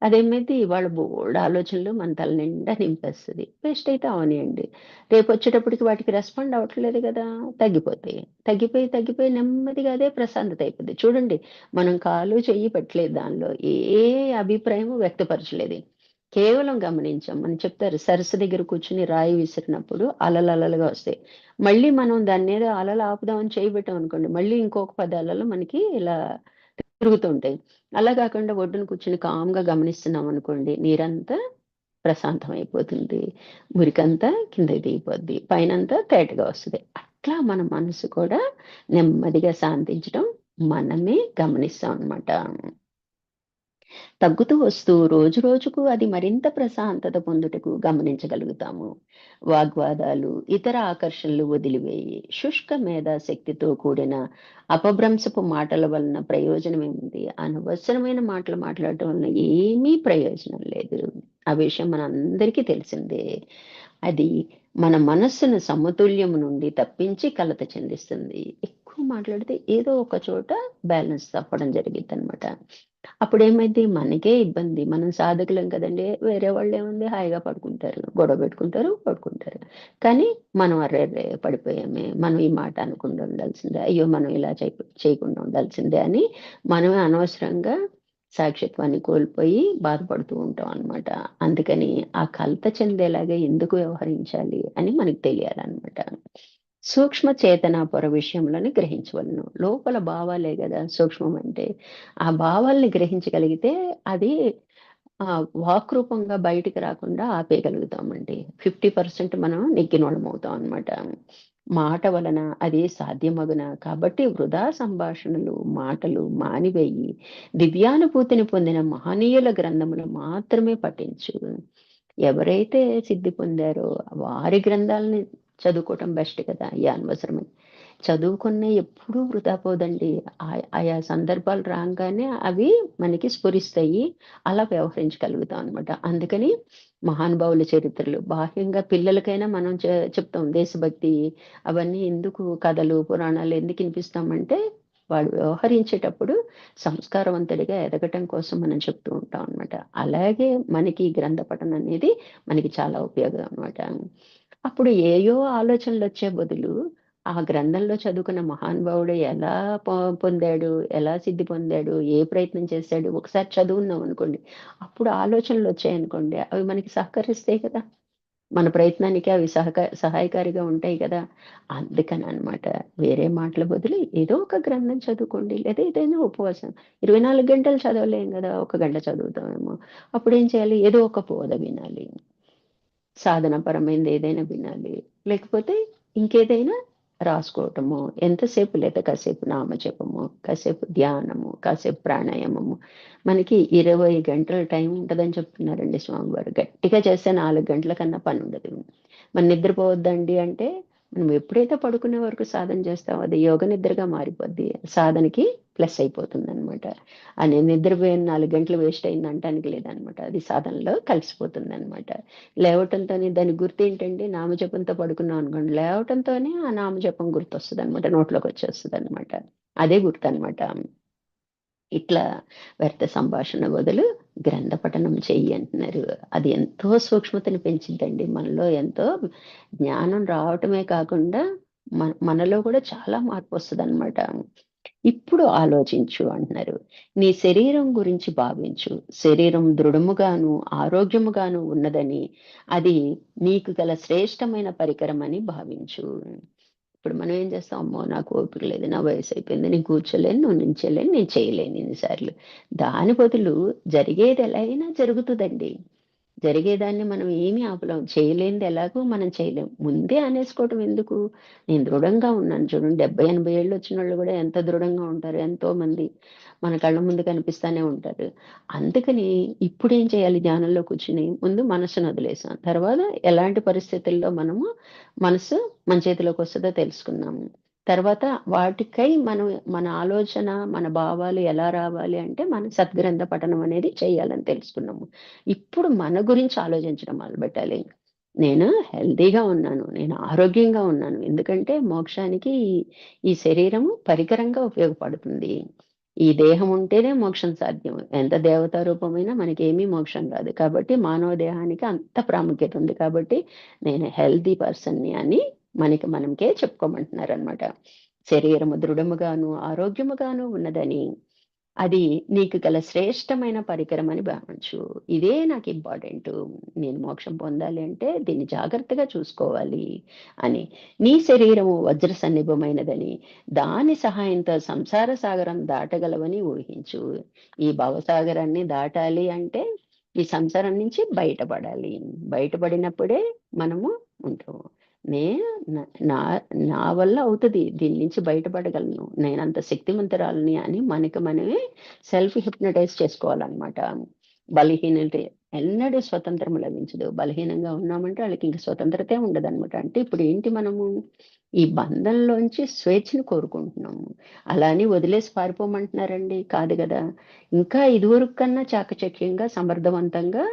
అదేమైద్ది, ఇవాళ బోలెడు ఆలోచనలు మన తల నిండా నింపేస్తది. వేస్ట్ అయితే అవనియండి. రేపొచ్చేటప్పటికి వాటికి రెస్పాండ్ అవ్వట్లేదు గదా! తగ్గిపోతాయి. తగ్గిపోయి, తగ్గిపోయి నెమ్మదిగా అదే ప్రశాంతత అయిపోద్ది. చూడండి, మనం కాలు, చెయ్యి పెట్టలేదు దానిలో. ఏ అభిప్రాయము వ్యక్తపరచలేదు. కేవలం గమనించాం. మనం చెప్తారు, సరస్సు దగ్గర కూర్చొని రాయి విసిరినప్పుడు అలలలలుగా వస్తాయి. మళ్ళీ మనం దాన్నేదో అలలు ఆపుదామని చెయ్యి పెట్టామనుకోండి, మళ్ళీ ఇంకొక 10 అలలు మనకి ఇలా తిరుగుతూ ఉంటాయి. అలా కాకుండా ఒడ్డున కూర్చొని కామ్‌గా గమనిస్తున్నాం అనుకోండి, నీరంతా ప్రశాంతం అయిపోతుంది. మురికంతా కిందకి దిగిపోద్ది. పైనంతా తేటగా వస్తది. అట్లా మన మనసు కూడా నెమ్మదిగా శాంతించడం మనమే గమనిస్తాం అన్నమాట. తగ్గుతూ వస్తూ రోజు రోజుకు అది మరింత ప్రశాంతత పొందుటకు గమనించగలుగుతాము. వాగ్వాదాలు, ఇతర ఆకర్షణలు వదిలివేయి శుష్క మేధాశక్తితో కూడిన అపభ్రంశపు మాటల వలన ప్రయోజనం ఏముంది? అనవసరమైన మాటలు మాట్లాడటం వలన ఏమీ ప్రయోజనం లేదు. ఆ విషయం మనందరికీ తెలిసిందే. అది మన మనస్సును సమతుల్యము నుండి తప్పించి కలత చెందిస్తుంది. ఎక్కువ మాట్లాడితే ఏదో ఒక చోట బ్యాలెన్స్ తప్పడం జరిగిద్దనమాట. అప్పుడేమైద్ది, మనకే ఇబ్బంది. మనం సాధకులం కదండీ! వేరే వాళ్ళేముంది, హాయిగా పడుకుంటారు. గొడవ పెట్టుకుంటారు, పడుకుంటారు. కానీ మనం అర్రెర్రే పడిపోయామే, మనం ఈ మాట అనకుండా ఉండాల్సిందే, అయ్యో! మనం ఇలా చేయకుండా ఉండాల్సిందే అని మనమే అనవసరంగా సాక్షిత్వాన్ని కోల్పోయి బాధపడుతూ ఉంటాం అన్నమాట. అందుకని ఆ కలత చెందేలాగా ఎందుకు వ్యవహరించాలి అని మనకు తెలియాలన్నమాట. సూక్ష్మ చేతన పొర విషయంలోనే గ్రహించవలను. లోపల భావాలే గదా సూక్ష్మం అంటే. ఆ భావాల్ని గ్రహించగలిగితే అది వాక్ రూపంగా బయటికి రాకుండా ఆపేయగలుగుతామండి. 50% మనం నెగ్గినోళ్ళమవుతాం అనమాట. మాట వలన అది సాధ్యమగునా? కాబట్టి వృధా సంభాషణలు, మాటలు మానివేయి. దివ్యానుభూతిని పొందిన మహనీయుల గ్రంథములు మాత్రమే పఠించు. ఎవరైతే సిద్ధి పొందారో వారి గ్రంథాలని చదువుకోవటం బెస్ట్ కదా! ఈ అనవసరమే చదువుకున్నయి ఎప్పుడూ వృధా పోదండి. ఆయా సందర్భాలు రాంగానే అవి మనకి స్ఫురిస్తాయి. అలా వ్యవహరించగలుగుతాం అనమాట. అందుకని మహానుభావుల చరిత్రలు బాహ్యంగా పిల్లలకైనా మనం చెప్తాం దేశభక్తి అవన్నీ ఎందుకు, కథలు, పురాణాలు ఎందుకు ఇనిపిస్తామంటే వాడు వ్యవహరించేటప్పుడు సంస్కారవంతుడిగా ఎదగటం కోసం మనం చెప్తూ ఉంటాం అనమాట. అలాగే మనకి ఈ గ్రంథ పఠనం అనేది మనకి చాలా ఉపయోగం అనమాట. అప్పుడు ఏయో ఆలోచనలొచ్చే బదులు ఆ గ్రంథంలో చదువుకున్న మహానుభావుడు ఎలా పొ పొందాడు? ఎలా సిద్ధి పొందాడు? ఏ ప్రయత్నం చేశాడు? ఒకసారి చదువున్నామనుకోండి, అప్పుడు ఆలోచనలొచ్చాయనుకోండి, అవి మనకి సహకరిస్తాయి కదా! మన ప్రయత్నానికి అవి సహాయకారిగా ఉంటాయి కదా! అందుకననమాట. వేరే మాటల బదులు ఏదో ఒక గ్రంథం చదువుకోండి. లేదా ఏదైనా ఉపవాసం. 24 గంటలు చదవలేం గదా! ఒక గంట చదువుతామేమో. అప్పుడేం చేయాలి? ఏదో ఒక బోధ వినాలి. సాధనపరమైనది ఏదైనా వినాలి. లేకపోతే ఇంకేదైనా రాసుకోవటము, ఎంతసేపు లేదా కాసేపు నామజపము, కాసేపు ధ్యానము, కాసేపు ప్రాణాయామము. మనకి 20 గంటల టైం ఉంటదని చెప్తున్నారండి స్వామివారు. గట్టిగా చేస్తే 4 గంటల కన్నా పనుండదు. మరి నిద్రపోవద్దండి అంటే, మనం ఎప్పుడైతే పడుకునే వరకు సాధన చేస్తామో అది యోగ నిద్రగా మారిపోద్ది. సాధనకి ప్లస్ అయిపోతుందనమాట. నేను నిద్రపోయిన 4 గంటలు వేస్ట్ అయిందంటానికి లేదనమాట. అది సాధనలో కలిసిపోతుందనమాట. లేవటంతోనే దాని గుర్తేంటండి, నామజపంతో పడుకున్నాం అనుకోండి, లేవటంతోనే ఆ నామజపం గుర్తొస్తదనమాట. నోట్లోకొచ్చేస్తదనమాట. అదే గుర్తనమాట. ఇట్లా వ్యర్థ సంభాషణ బదులు గ్రంథ పఠనం చెయ్యి అంటున్నారు. అది ఎంతో సూక్ష్మతను పెంచిద్దండి. మనలో ఎంతో జ్ఞానం రావటమే కాకుండా మనలో కూడా చాలా మార్పొస్తదనమాట. ఇప్పుడు ఆలోచించు అంటున్నారు. నీ శరీరం గురించి భావించు. శరీరం దృఢముగాను, ఆరోగ్యముగాను ఉన్నదని, అది నీకు గల శ్రేష్టమైన పరికరమని భావించు. ఇప్పుడు మనం ఏం చేస్తాం, అమ్మో నాకు ఓపిక లేదు, నా వయసు అయిపోయింది, నేను కూర్చోలేను, నువ్వు నించోలేను, నేను చేయలేను ఇన్నిసార్లు. దాని బదులు జరిగేది ఎలా అయినా జరుగుతుందండి. జరిగేదాన్ని మనం ఏమీ ఆపలేం. చేయలేనిది ఎలాగో మనం చేయలేం. ముందే అనేసుకోవటం ఎందుకు? నేను దృఢంగా ఉన్నాను చూడండి. 70, 80 ఏళ్ళు వచ్చినోళ్ళు కూడా ఎంత దృఢంగా ఉంటారు. ఎంతో మంది మన కళ్ళ ముందు కనిపిస్తానే ఉంటారు. అందుకని ఇప్పుడేం చేయాలి, ధ్యానంలో కూర్చుని ముందు మనసును వదిలేసాం. తర్వాత ఎలాంటి పరిస్థితుల్లో మనము మనసు మన చేతిలోకి వస్తదో తెలుసుకున్నాము. తర్వాత వాటికై మనం మన ఆలోచన, మన భావాలు ఎలా రావాలి అంటే మనం సద్గ్రంథ పఠనం అనేది చేయాలని తెలుసుకున్నాము. ఇప్పుడు మన గురించి ఆలోచించడం మొదలుపెట్టాలి. నేను హెల్తీగా ఉన్నాను. నేను ఆరోగ్యంగా ఉన్నాను. ఎందుకంటే మోక్షానికి ఈ శరీరము పరికరంగా ఉపయోగపడుతుంది. ఈ దేహం ఉంటేనే మోక్షం సాధ్యం. ఎంత దేవతా రూపమైనా మనకేమీ మోక్షం రాదు. కాబట్టి మానవ దేహానికి అంత ప్రాముఖ్యత ఉంది. కాబట్టి నేను హెల్తీ పర్సన్‌ని అని మనకే చెప్పుకోమంటున్నారనమాట. శరీరము దృఢముగాను, ఆరోగ్యముగాను ఉన్నదని, అది నీకు గల శ్రేష్టమైన పరికరం అని భావించు. ఇదే నాకు ఇంపార్టెంటు. నేను మోక్షం పొందాలి అంటే దీన్ని జాగ్రత్తగా చూసుకోవాలి అని. నీ శరీరము వజ్ర సన్నిభమైనదని, దాని సహాయంతో సంసార సాగరం దాటగలవని ఊహించు. ఈ భవసాగరాన్ని దాటాలి అంటే ఈ సంసారం నుంచి బయటపడాలి. బయటపడినప్పుడే మనము ఉంటాము. నేను న నా నా వల్ల అవుతది. దీని నుంచి బయటపడగలను. నేనంత శక్తిమంతురాలిని అని మనకి మనమే సెల్ఫ్ హిప్నటైజ్ చేసుకోవాలన్నమాట. బలహీనతే ఎన్నడూ స్వతంత్రం లభించదు. బలహీనంగా ఉన్నామంటే ఆళ్ళకింక స్వతంత్రతే ఉండదనమాట. అంటే ఇప్పుడేంటి మనము ఈ బంధంలోంచి స్వేచ్ఛను కోరుకుంటున్నాము. అలా అని వదిలేసి పారిపోమంటున్నారండి? కాదు గదా! ఇంకా ఇదివరకు కన్నా చాకచక్యంగా, సమర్థవంతంగా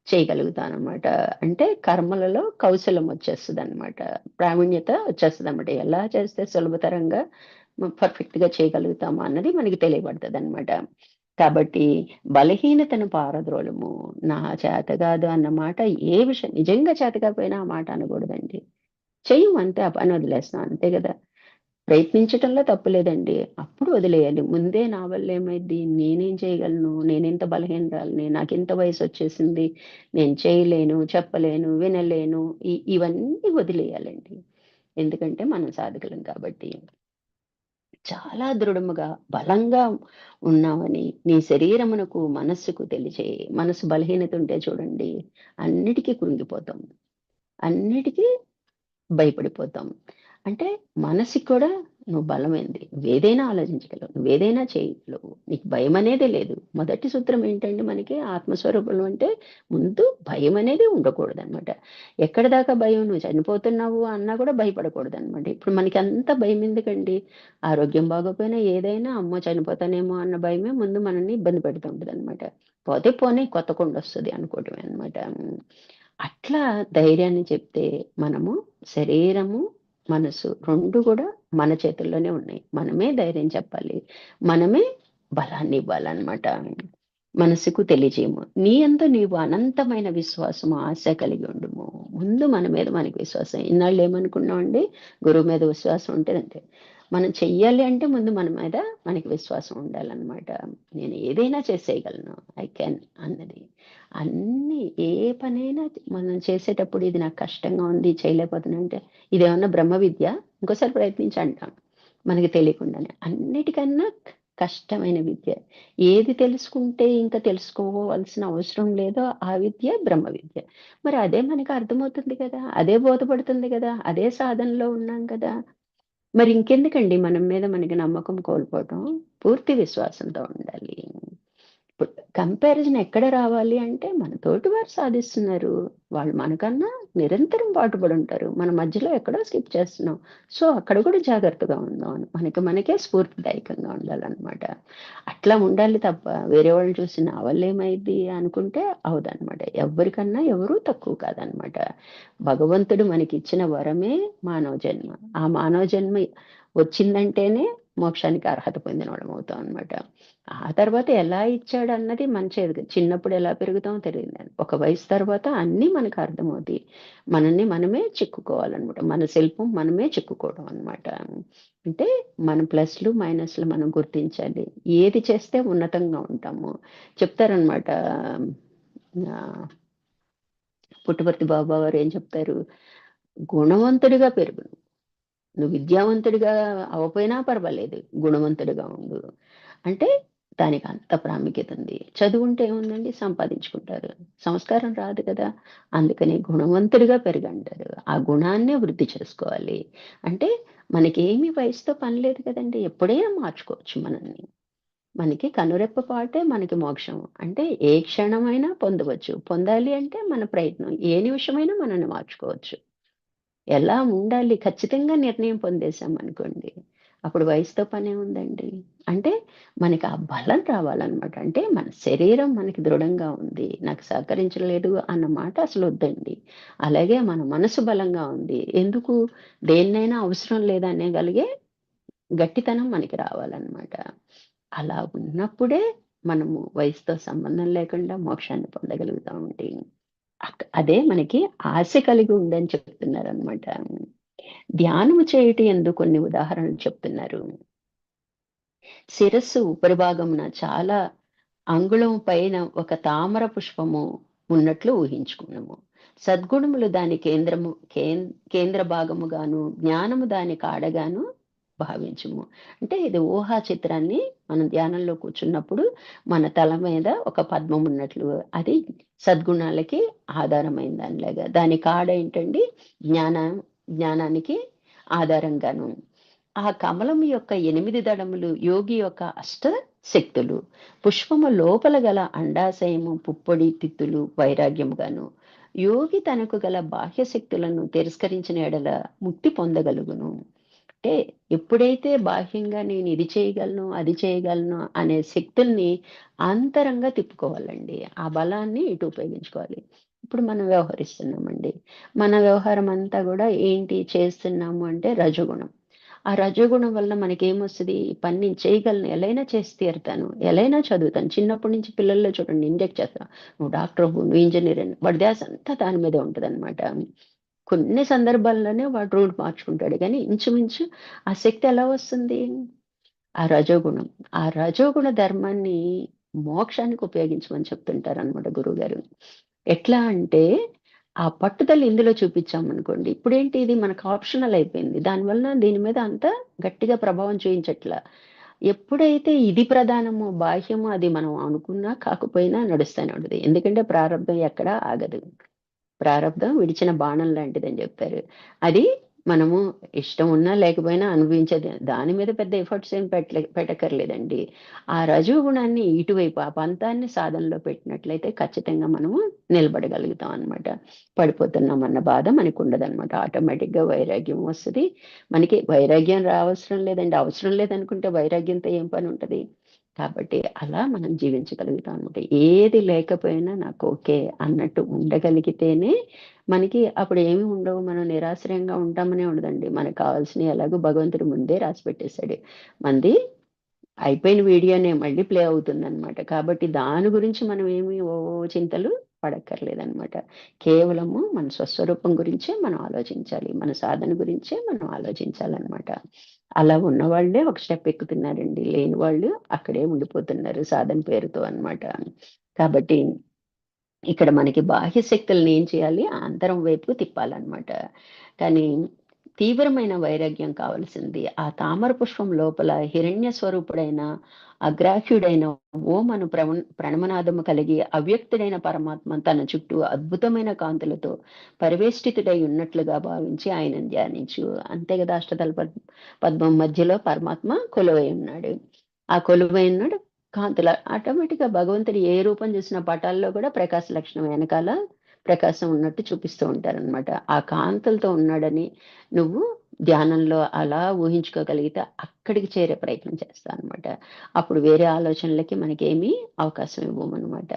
చేయగలుగుతాననమాట. అంటే కర్మలలో కౌశలం వచ్చేస్తదనమాట. ప్రావీణ్యత వచ్చేస్తదనమాట. ఎలా చేస్తే సులభతరంగా పర్ఫెక్ట్‌గా చేయగలుగుతామా అన్నది మనకి తెలియబడతదనమాట. కాబట్టి బలహీనతను పారద్రోలము. నా చేత గాదు అన్న మాట ఏ విషయం నిజంగా చేత కాకపోయినా ఆ మాట అనకూడదండి. చెయ్యం అంతే, ఆ పని వదిలేస్తాం అంతే గదా! ప్రయత్నించటంలో తప్పు లేదండి. అప్పుడు వదిలేయాలి. ముందే నా వల్ల ఏమైద్ది? నేనేం చేయగలను? నేనెంత బలహీనురాలిని? నాకింత వయసొచ్చేసింది. నేను చేయలేను, చెప్పలేను, వినలేను. ఇవన్నీ వదిలేయాలండి. ఎందుకంటే మనం సాధకులం కాబట్టి. చాలా దృఢముగా, బలంగా ఉన్నామని నీ శరీరమునకు, మనస్సుకు తెలియచేయి. మనసు బలహీనత ఉంటే చూడండి, అన్నిటికి కృంగిపోతాం. అన్నిటికి భయపడిపోతాం. అంటే మనసుకి కూడా నువ్వు బలమైంది. నువ్వేదైనా ఆలోచించగలవు. నువ్వేదైనా చేయగలవు. నీకు భయమనేదే లేదు. మొదటి సూత్రం ఏంటంటే మనకి ఆత్మస్వరూపం అంటే ముందు భయమనేది ఉండకూడదనమాట. ఎక్కడి దాకా భయం? నువ్వు చనిపోతున్నావు అన్నా కూడా భయపడకూడదనమాట. ఇప్పుడు మనకంత భయమెందుకండి? ఆరోగ్యం బాగోపోయినా ఏదైనా అమ్మో! చనిపోతానేమో అన్న భయమే ముందు మనల్ని ఇబ్బంది పెడుతూ ఉంటదనమాట. పోతే పోనీ కొత్త కొండొస్తది అనుకోవటమే అనమాట. అట్లా ధైర్యాన్ని చెప్తే మనము శరీరము, మనసు 2 కూడా మన చేతుల్లోనే ఉన్నాయి. మనమే ధైర్యం చెప్పాలి. మనమే బలాన్నివ్వాలనమాట. మనసుకు తెలియజేయము. నీ యందు నీవు అనంతమైన విశ్వాసము, ఆశ కలిగి ఉండుము. ముందు మన మీద మనకి విశ్వాసం. ఇన్నాళ్ళు ఏమనుకున్నామండి, గురువు మీద విశ్వాసం ఉంటే అంతే. మనం చెయ్యాలి అంటే ముందు మన మీద మనకి విశ్వాసం ఉండాలనమాట. నేను ఏదైనా చేసేయగలను. ఐ కెన్ అన్నది. అన్నీ ఏ పనైనా మనం చేసేటప్పుడు ఇది నాకు కష్టంగా ఉంది, చేయలేకపోతున్నా అంటే ఇదేమన్నా బ్రహ్మ విద్య? ఇంకోసారి ప్రయత్నించి అంటాం. మనకి తెలియకుండానే. అన్నిటికన్నా కష్టమైన విద్య. ఏది తెలుసుకుంటే ఇంకా తెలుసుకోవాల్సిన అవసరం లేదో ఆ విద్య బ్రహ్మ విద్య. మరి అదే మనకు అర్థమవుతుంది కదా! అదే బోధపడుతుంది కదా! అదే సాధనలో ఉన్నాం కదా! మరి ఇంకెందుకండి మనం మీద మనకి నమ్మకం కోల్పోవటం? పూర్తి విశ్వాసంతో ఉండాలి. ఇప్పుడు కంపారిజన్ ఎక్కడ రావాలి అంటే, మన తోటివారు సాధిస్తున్నారు. వాళ్ళు మనకన్నా నిరంతరం పాటుపడి ఉంటారు. మన మధ్యలో ఎక్కడో స్కిప్ చేస్తున్నాం. సో, అక్కడ కూడా జాగ్రత్తగా ఉందాం అని. మనకి మనకే స్ఫూర్తిదాయకంగా ఉండాలనమాట. అట్లా ఉండాలి తప్ప, వేరే వాళ్ళని చూసి నా వల్ల ఏమైద్ది అనుకుంటే అవ్వదనమాట. ఎవ్వరికన్నా ఎవరు తక్కువ కాదనమాట. భగవంతుడు మనకిచ్చిన వరమే మానవ జన్మ. ఆ మానవ జన్మ వచ్చిందంటేనే మోక్షానికి అర్హత పొందినోళ్ళం అవుతాం అనమాట. ఆ తర్వాత ఎలా ఇచ్చాడన్నది మన చేతికి, చిన్నప్పుడు ఎలా పెరుగుతామో తెలియదు. ఒక వయసు తర్వాత అన్నీ మనకు అర్థమవుతాయి. మనల్ని మనమే చిక్కుకోవాలనమాట. మన శిల్పం మనమే చిక్కుకోవడం అనమాట. అంటే మన ప్లస్‌లు, మైనస్‌లు మనం గుర్తించాలి. ఏది చేస్తే ఉన్నతంగా ఉంటాము. చెప్తారనమాట. ఆహ్, పుట్టపర్తి బాబా వారు ఏం చెప్తారు? గుణవంతుడిగా పెరుగు. నువ్వు విద్యావంతుడిగా అవ్వపోయినా పర్వాలేదు. గుణవంతుడిగా ఉండు. అంటే దానికి అంత ప్రాముఖ్యత ఉంది. చదువుంటే ఏముందండి, సంపాదించుకుంటారు. సంస్కారం రాదు కదా! అందుకని గుణవంతుడిగా పెరుగంటారు. ఆ గుణాన్నే వృద్ధి చేసుకోవాలి. అంటే మనకేమి వయసుతో పని లేదు కదండీ! ఎప్పుడైనా మార్చుకోవచ్చు మనల్ని. మనకి కనురెప్ప పాటే మనకి మోక్షం. అంటే ఏ క్షణమైనా పొందవచ్చు. పొందాలి అంటే మన ప్రయత్నం. ఏ నిమిషమైనా మనల్ని మార్చుకోవచ్చు. ఎలా ఉండాలి ఖచ్చితంగా నిర్ణయం పొందేసామనుకోండి, అప్పుడు వయసుతో పనేముందండి. అంటే మనకి ఆ బలం రావాలనమాట. అంటే మన శరీరం మనకి దృఢంగా ఉంది. నాకు సహకరించలేదు అన్న మాట అసలొద్దండి. అలాగే మన మనసు బలంగా ఉంది. ఎందుకు దేన్నైనా అవసరం లేదనేగలిగే గట్టితనం మనకి రావాలనమాట. అలా ఉన్నప్పుడే మనము వయసుతో సంబంధం లేకుండా మోక్షాన్ని పొందగలుగుతామండి. అదే మనకి ఆశ కలిగి ఉందని చెప్తున్నారనమాట. ధ్యానము చేయుట యందు కొన్ని ఉదాహరణలు చెప్తున్నారు. శిరస్సు ఉపరి భాగమున చాలా అంగుళం పైన ఒక తామర పుష్పము ఉన్నట్లు ఊహించుకున్నాము. సద్గుణములు దాని కేంద్ర భాగముగాను, జ్ఞానము దాని కాడగాను భావించుము. అంటే ఇది ఊహా చిత్రాన్ని మనం ధ్యానంలో కూర్చున్నప్పుడు మన తల మీద ఒక పద్మం ఉన్నట్లు, అది సద్గుణాలకి ఆధారమైన దానిలాగా. దాని కాడ ఏంటండి, జ్ఞాన జ్ఞానానికి ఆధారంగాను. ఆ కమలం యొక్క 8 దళములు యోగి యొక్క అష్ట శక్తులు. పుష్పము లోపల గల అండాశయము, పుప్పొడి, తిత్తులు వైరాగ్యముగాను. యోగి తనకు గల బాహ్య శక్తులను తిరస్కరించిన ఎడల ముక్తి పొందగలుగును. అంటే ఎప్పుడైతే బాహ్యంగా నేను ఇది చేయగలను, అది చేయగలను అనే శక్తుల్ని అంతరంగా తిప్పుకోవాలండి. ఆ బలాన్ని ఇటు ఉపయోగించుకోవాలి. ఇప్పుడు మనం వ్యవహరిస్తున్నామండి. మన వ్యవహారం అంతా గూడా ఏంటి చేస్తున్నాము అంటే రజోగుణం. ఆ రజోగుణం వల్ల మనకేమొస్తది? ఈ పని నేను చేయగలను. ఎలైనా చేసి తీరుతాను. ఎలైనా చదువుతాను. చిన్నప్పటి నుంచి పిల్లల్లో చూడండి ఇంజెక్ట్ చేస్తాం. నువ్వు డాక్టర్ అవ్వు, నువ్వు ఇంజినీర్ అని. వాడి ధ్యాస అంతా దాని మీదే ఉంటదనమాట. కొన్ని సందర్భాల్లోనే వాడు రూట్ మార్చుకుంటాడు గానీ, ఇంచుమించు ఆ శక్తి ఎలా వస్తుంది? ఆ రజోగుణం. ఆ రజోగుణ ధర్మాన్ని మోక్షానికి ఉపయోగించమని చెప్తుంటారనమాట గురువుగారు. ఎట్లా అంటే, ఆ పట్టుదల ఇందులో చూపిచ్చామనుకోండి, ఇప్పుడేంటి ఇది మనకు ఆప్షనల్ అయిపోయింది. దానివలన దీని మీద అంత గట్టిగా ప్రభావం చూయించట్లా. ఎప్పుడైతే ఇది ప్రధానమో, బాహ్యమో అది మనం అనుకున్నా, కాకపోయినా నడుస్తూనే ఉంటది. ఎందుకంటే ప్రారంభం ఎక్కడా ఆగదు. ప్రారబ్ధం విడిచిన బాణం లాంటిదని జెప్తారు. అది మనము ఇష్టం ఉన్నా లేకపోయినా అనుభవించేది. దాని మీద పెద్ద ఎఫర్ట్స్ ఏం పెట్టక్కర్లేదండి. ఆ రజోగుణాన్ని ఇటువైపు ఆ పంతాన్ని సాధనలో పెట్టినట్లయితే ఖచ్చితంగా మనము నిలబడగలుగుతాం అనమాట. పడిపోతున్నామన్న బాధ మనకుండదనమాట. ఆటోమేటిక్‌గా వైరాగ్యం వస్తది. మనకి వైరాగ్యం రావసరం లేదండి. అవసరం లేదనుకుంటే వైరాగ్యంతో ఏం పనుంటది? కాబట్టి అలా మనం జీవించగలుగుతాం అనమాట. ఏది లేకపోయినా నాకు ఓకే అన్నట్టు ఉండగలిగితేనే మనకి అప్పుడు ఏమి ఉండవు. మనం నిరాశ్రయంగా ఉంటామనే ఉండదండి. మనకు కావాల్సినయి ఎలాగో భగవంతుడు ముందే రాసిపెట్టేసాడు. మనది అయిపోయిన వీడియోనే మళ్ళీ ప్లే అవుతుందనమాట. కాబట్టి దాని గురించి మనం ఏమి చింతలు పడక్కర్లేదనమాట. కేవలము మన స్వస్వరూపం గురించే మనం ఆలోచించాలి. మన సాధన గురించే మనం ఆలోచించాలనమాట. అలా ఉన్నవాళ్ళే ఒక స్టెప్ ఎక్కుతున్నారండి. లేని వాళ్ళు అక్కడే ఉండిపోతున్నారు సాధన పేరుతో అనమాట. కాబట్టి ఇక్కడ మనకి బాహ్య శక్తుల్ని ఏం చేయాలి? అంతరం వైపు తిప్పాలనమాట. కానీ తీవ్రమైన వైరాగ్యం కావాల్సింది. ఆ తామర పుష్పం లోపల హిరణ్య స్వరూపుడైన అగ్రాహ్యుడైన ఓమను ప్రణమనాదము కలిగి అవ్యక్తుడైన పరమాత్మ తన చుట్టూ అద్భుతమైన కాంతులతో పరివేష్టితుడై ఉన్నట్లుగా భావించి ఆయనను ధ్యానించు. అంతే కదా, పద్మం మధ్యలో పరమాత్మ కొలువై ఉన్నాడు. ఆ కొలువై ఉన్నాడు కాంతుల ఆటోమేటిక్ గా భగవంతుడు ఏ రూపం చూసిన పటాల్లో కూడా ప్రకాశ లక్షణం వెనకాల ప్రకాశం ఉన్నట్టు చూపిస్తూ ఉంటారనమాట. ఆ కాంతులతో ఉన్నాడని నువ్వు ధ్యానంలో అలా ఊహించుకోగలిగితే అక్కడికి చేరే ప్రయత్నం చేస్తా అనమాట. అప్పుడు వేరే ఆలోచనలకి మనకేమీ అవకాశం ఇవ్వమనమాట.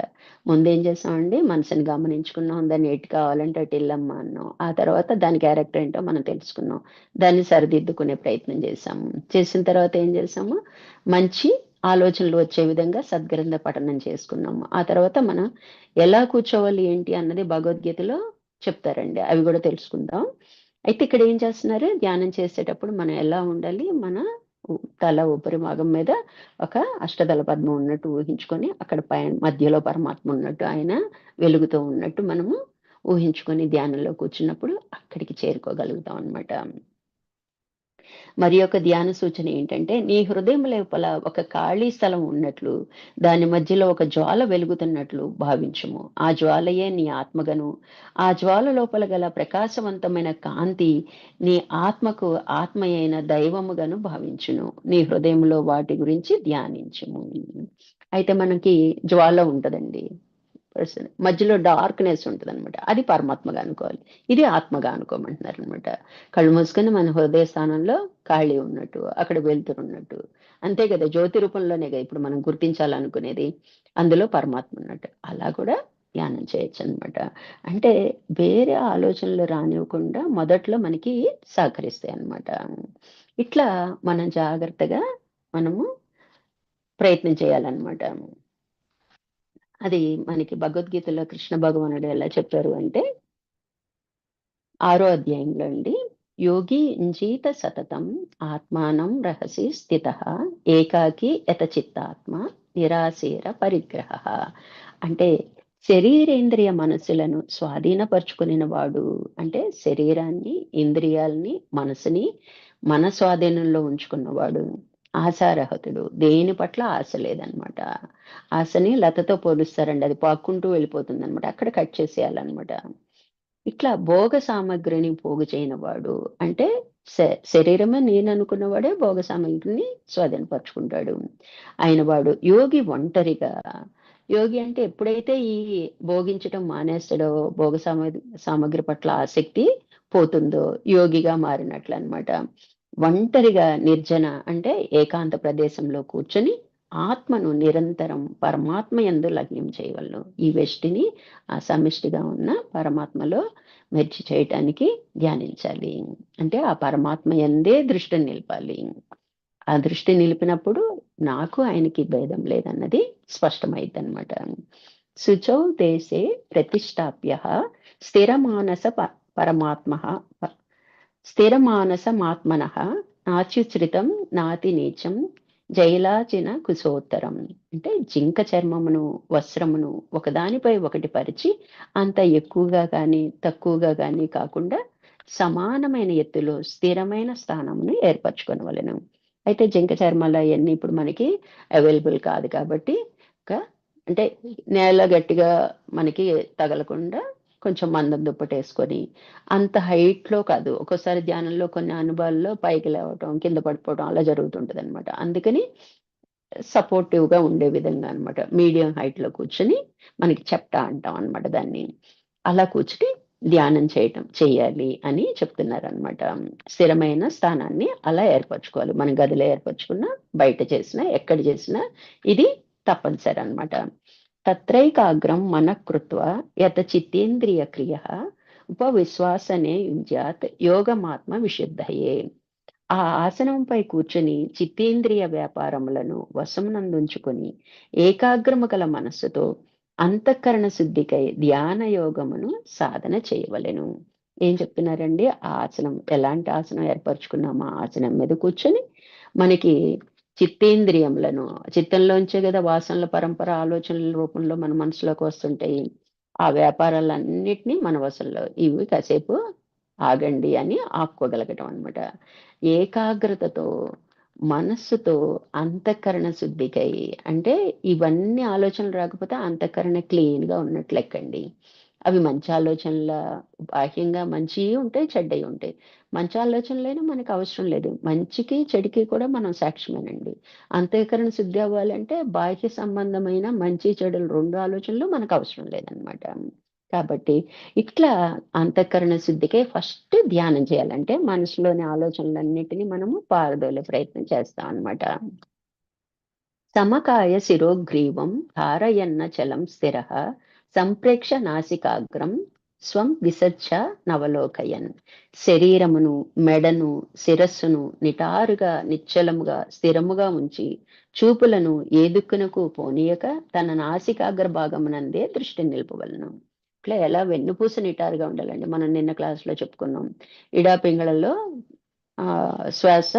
ముందేం చేసామండి, మనసుని గమనించుకున్నాం, దాన్ని ఎటు కావాలంటే అటు వెళ్ళమ్మా అన్నాం. ఆ తర్వాత దాని క్యారెక్టర్ ఏంటో మనం తెలుసుకున్నాం, దాన్ని సరిదిద్దుకునే ప్రయత్నం చేసాము. చేసిన తర్వాత ఏం చేసాము, మంచి ఆలోచనలు వచ్చే విధంగా సద్గ్రంథ పఠనం చేసుకున్నాము. ఆ తర్వాత మనం ఎలా కూర్చోవాలి ఏంటి అన్నది భగవద్గీతలో చెప్తారండి, అవి కూడా తెలుసుకుందాం. అయితే ఇక్కడ ఏం చేస్తున్నారు, ధ్యానం చేసేటప్పుడు మనం ఎలా ఉండాలి, మన తల ఉపరి భాగం మీద ఒక అష్టదళ పద్మం ఉన్నట్టు ఊహించుకొని, అక్కడ పైన మధ్యలో పరమాత్మ ఉన్నట్టు, ఆయన వెలుగుతూ ఉన్నట్టు మనము ఊహించుకొని ధ్యానంలో కూర్చున్నప్పుడు అక్కడికి చేరుకోగలుగుతాం అనమాట. మరి యొక్క ధ్యాన సూచన ఏంటంటే, నీ హృదయం లోపల ఒక ఖాళీ స్థలం ఉన్నట్లు, దాని మధ్యలో ఒక జ్వాల వెలుగుతున్నట్లు భావించుము. ఆ జ్వాలయే నీ ఆత్మగను. ఆ జ్వాల లోపల గల ప్రకాశవంతమైన కాంతి నీ ఆత్మకు ఆత్మయైన దైవముగాను భావించును. నీ హృదయంలో వాటి గురించి ధ్యానించుము. అయితే మనకి జ్వాల ఉంటదండి, మధ్యలో డార్క్నెస్ ఉంటుంది అనమాట, అది పరమాత్మగా అనుకోవాలి, ఇది ఆత్మగా అనుకోమంటున్నారు అనమాట. కళ్ళు మూసుకొని మన హృదయ స్థానంలో ఖాళీ ఉన్నట్టు, అక్కడ వెళ్తున్నట్టు, అంతే కదా, జ్యోతి రూపంలోనే కదా ఇప్పుడు మనం గుర్తించాలనుకునేది, అందులో పరమాత్మ ఉన్నట్టు అలా కూడా ధ్యానం చేయొచ్చు అనమాట. అంటే వేరే ఆలోచనలు రానివ్వకుండా మొదట్లో మనకి సహకరిస్తాయి అన్నమాట. ఇట్లా మనం జాగ్రత్తగా మనము ప్రయత్నం చేయాలన్నమాట. అది మనకి భగవద్గీతలో కృష్ణ భగవానుడు ఎలా చెప్పారు అంటే, 6వ అధ్యాయంలో అండి, యోగి ఇంజీత సతతం ఆత్మానం రహసి స్థిత ఏకాకి యత చిత్తాత్మ నిరాశేర పరిగ్రహ. అంటే శరీరేంద్రియ మనసులను స్వాధీనపరుచుకుని వాడు, అంటే శరీరాన్ని, ఇంద్రియాలని, మనసుని మన స్వాధీనంలో ఉంచుకున్నవాడు ఆశారహతుడు. దేని పట్ల ఆశ లేదనమాట. ఆశని లతతో పోలుస్తారండి, అది పాక్కుంటూ వెళ్ళిపోతుంది అనమాట, అక్కడ కట్ చేసేయాలన్నమాట. ఇట్లా భోగ సామగ్రిని పోగు చేయనివాడు, అంటే శరీరమే నేను అనుకున్నవాడే భోగ సామగ్రిని స్వాధీనపరుచుకుంటాడు. ఆయన వాడు యోగి ఒంటరిగా. యోగి అంటే ఎప్పుడైతే ఈ భోగించటం మానేస్తాడో, భోగ సామగ్రి పట్ల ఆసక్తి పోతుందో యోగిగా మారినట్లు అనమాట. ఒంటరిగా నిర్జన అంటే ఏకాంత ప్రదేశంలో కూర్చొని ఆత్మను నిరంతరం పరమాత్మ యందు లగ్నం చేయవలను. ఈ వ్యష్టిని ఆ సమిష్టిగా ఉన్న పరమాత్మలో మెర్చి చేయటానికి ధ్యానించాలి. అంటే ఆ పరమాత్మ యందే దృష్టిని నిలపాలి. ఆ దృష్టి నిలిపినప్పుడు నాకు ఆయనకి భేదం లేదన్నది స్పష్టమైంది అనమాట. శుచౌ దేశే ప్రతిష్టాప్య స్థిరమానస పరమాత్మ స్థిరమానసమాత్మన నాచ్యుశ్రితం నాతి నీచం జైలాచిన కుశోత్తరం. అంటే జింక చర్మమును, వస్త్రమును ఒకదానిపై ఒకటి పరిచి అంత ఎక్కువగా కానీ తక్కువగా కానీ కాకుండా సమానమైన ఎత్తులో స్థిరమైన స్థానమును ఏర్పరచుకొనవలెను. అయితే జింక చర్మాలు అవన్నీ ఇప్పుడు మనకి అవైలబుల్ కాదు కాబట్టి, అంటే నేల గట్టిగా మనకి తగలకుండా కొంచెం మందం దుప్పటేసుకొని, అంత హైట్లో కాదు, ఒక్కోసారి ధ్యానంలో కొన్ని అనుభవాల్లో పైకి లేవటం, కింద పడిపోవడం అలా జరుగుతుంటది అనమాట. అందుకని సపోర్టివ్ గా ఉండే విధంగా అనమాట, మీడియం హైట్ లో కూర్చొని, మనకి చెప్తా అంటాం అనమాట దాన్ని, అలా కూర్చుని ధ్యానం చేయాలి అని చెప్తున్నారనమాట. స్థిరమైన స్థానాన్ని అలా ఏర్పరచుకోవాలి, మన గదిలో ఏర్పరచుకున్నా, బయట చేసినా, ఎక్కడ చేసినా ఇది తప్పనిసరి అనమాట. తత్రైకాగ్రం మనః కృత్వా యత చిత్తేంద్రియ క్రియ ఉపవిశ్వాసనే యుంజ్యాత్ యోగమాత్మ విశుద్ధయే. ఆ ఆసనంపై కూర్చొని చిత్తేంద్రియ వ్యాపారములను వశమునందుంచుకొని ఏకాగ్రము గల మనస్సుతో అంతఃకరణ శుద్ధికై ధ్యాన యోగమును సాధన చేయవలెను. ఏం చెప్తున్నారండి, ఆ ఆసనం ఎలాంటి ఆసనం ఏర్పరచుకున్నామో ఆ ఆసనం మీద కూర్చొని మనకి చిత్తేంద్రియములను, చిత్తంలోంచే కదా వాసనల పరంపర ఆలోచనల రూపంలో మన మనసులోకి వస్తుంటాయి, ఆ వ్యాపారాలన్నిటినీ మన వశంలో, ఇవి కాసేపు ఆగండి అని ఆపుకోగలగటం అనమాట. ఏకాగ్రతతో మనస్సుతో అంతఃకరణ శుద్ధికై, అంటే ఇవన్నీ ఆలోచనలు రాకపోతే అంతఃకరణ క్లీన్ గా ఉన్నట్లు లెక్కండి. అవి మంచి ఆలోచనల, బాహ్యంగా మంచివి ఉంటాయి, చెడ్డవి ఉంటాయి. మంచి ఆలోచనలైనా మనకు అవసరం లేదు, మంచికి చెడుకి కూడా మనం సాక్ష్యమేనండి. అంతఃకరణ శుద్ధి అవ్వాలంటే బాహ్య సంబంధమైన మంచి చెడులు రెండు ఆలోచనలు మనకు అవసరం లేదనమాట. కాబట్టి ఇట్లా అంతఃకరణ శుద్ధికే ఫస్ట్ ధ్యానం చేయాలంటే మనసులోని ఆలోచనలన్నిటిని మనము పారదోలే ప్రయత్నం చేస్తాం అన్నమాట. సమకాయ శిరోగ్రీవం ధారయన్న చలం స్థిర సంప్రేక్ష నాసికాగ్రం స్వం విసర్జ నవలోకయన్. శరీరమును, మెడను, శిరస్సును నిటారుగా నిశ్చలముగా స్థిరముగా ఉంచి చూపులను ఏ దిక్కునకు పోనీయక తన నాసికాగ్ర భాగమునందే దృష్టి నిలుపవలను. ఇట్లా ఎలా వెన్నుపూస నిటారుగా ఉండాలండి. మనం నిన్న క్లాస్లో చెప్పుకున్నాం. ఇడా పింగళల్లో శ్వాస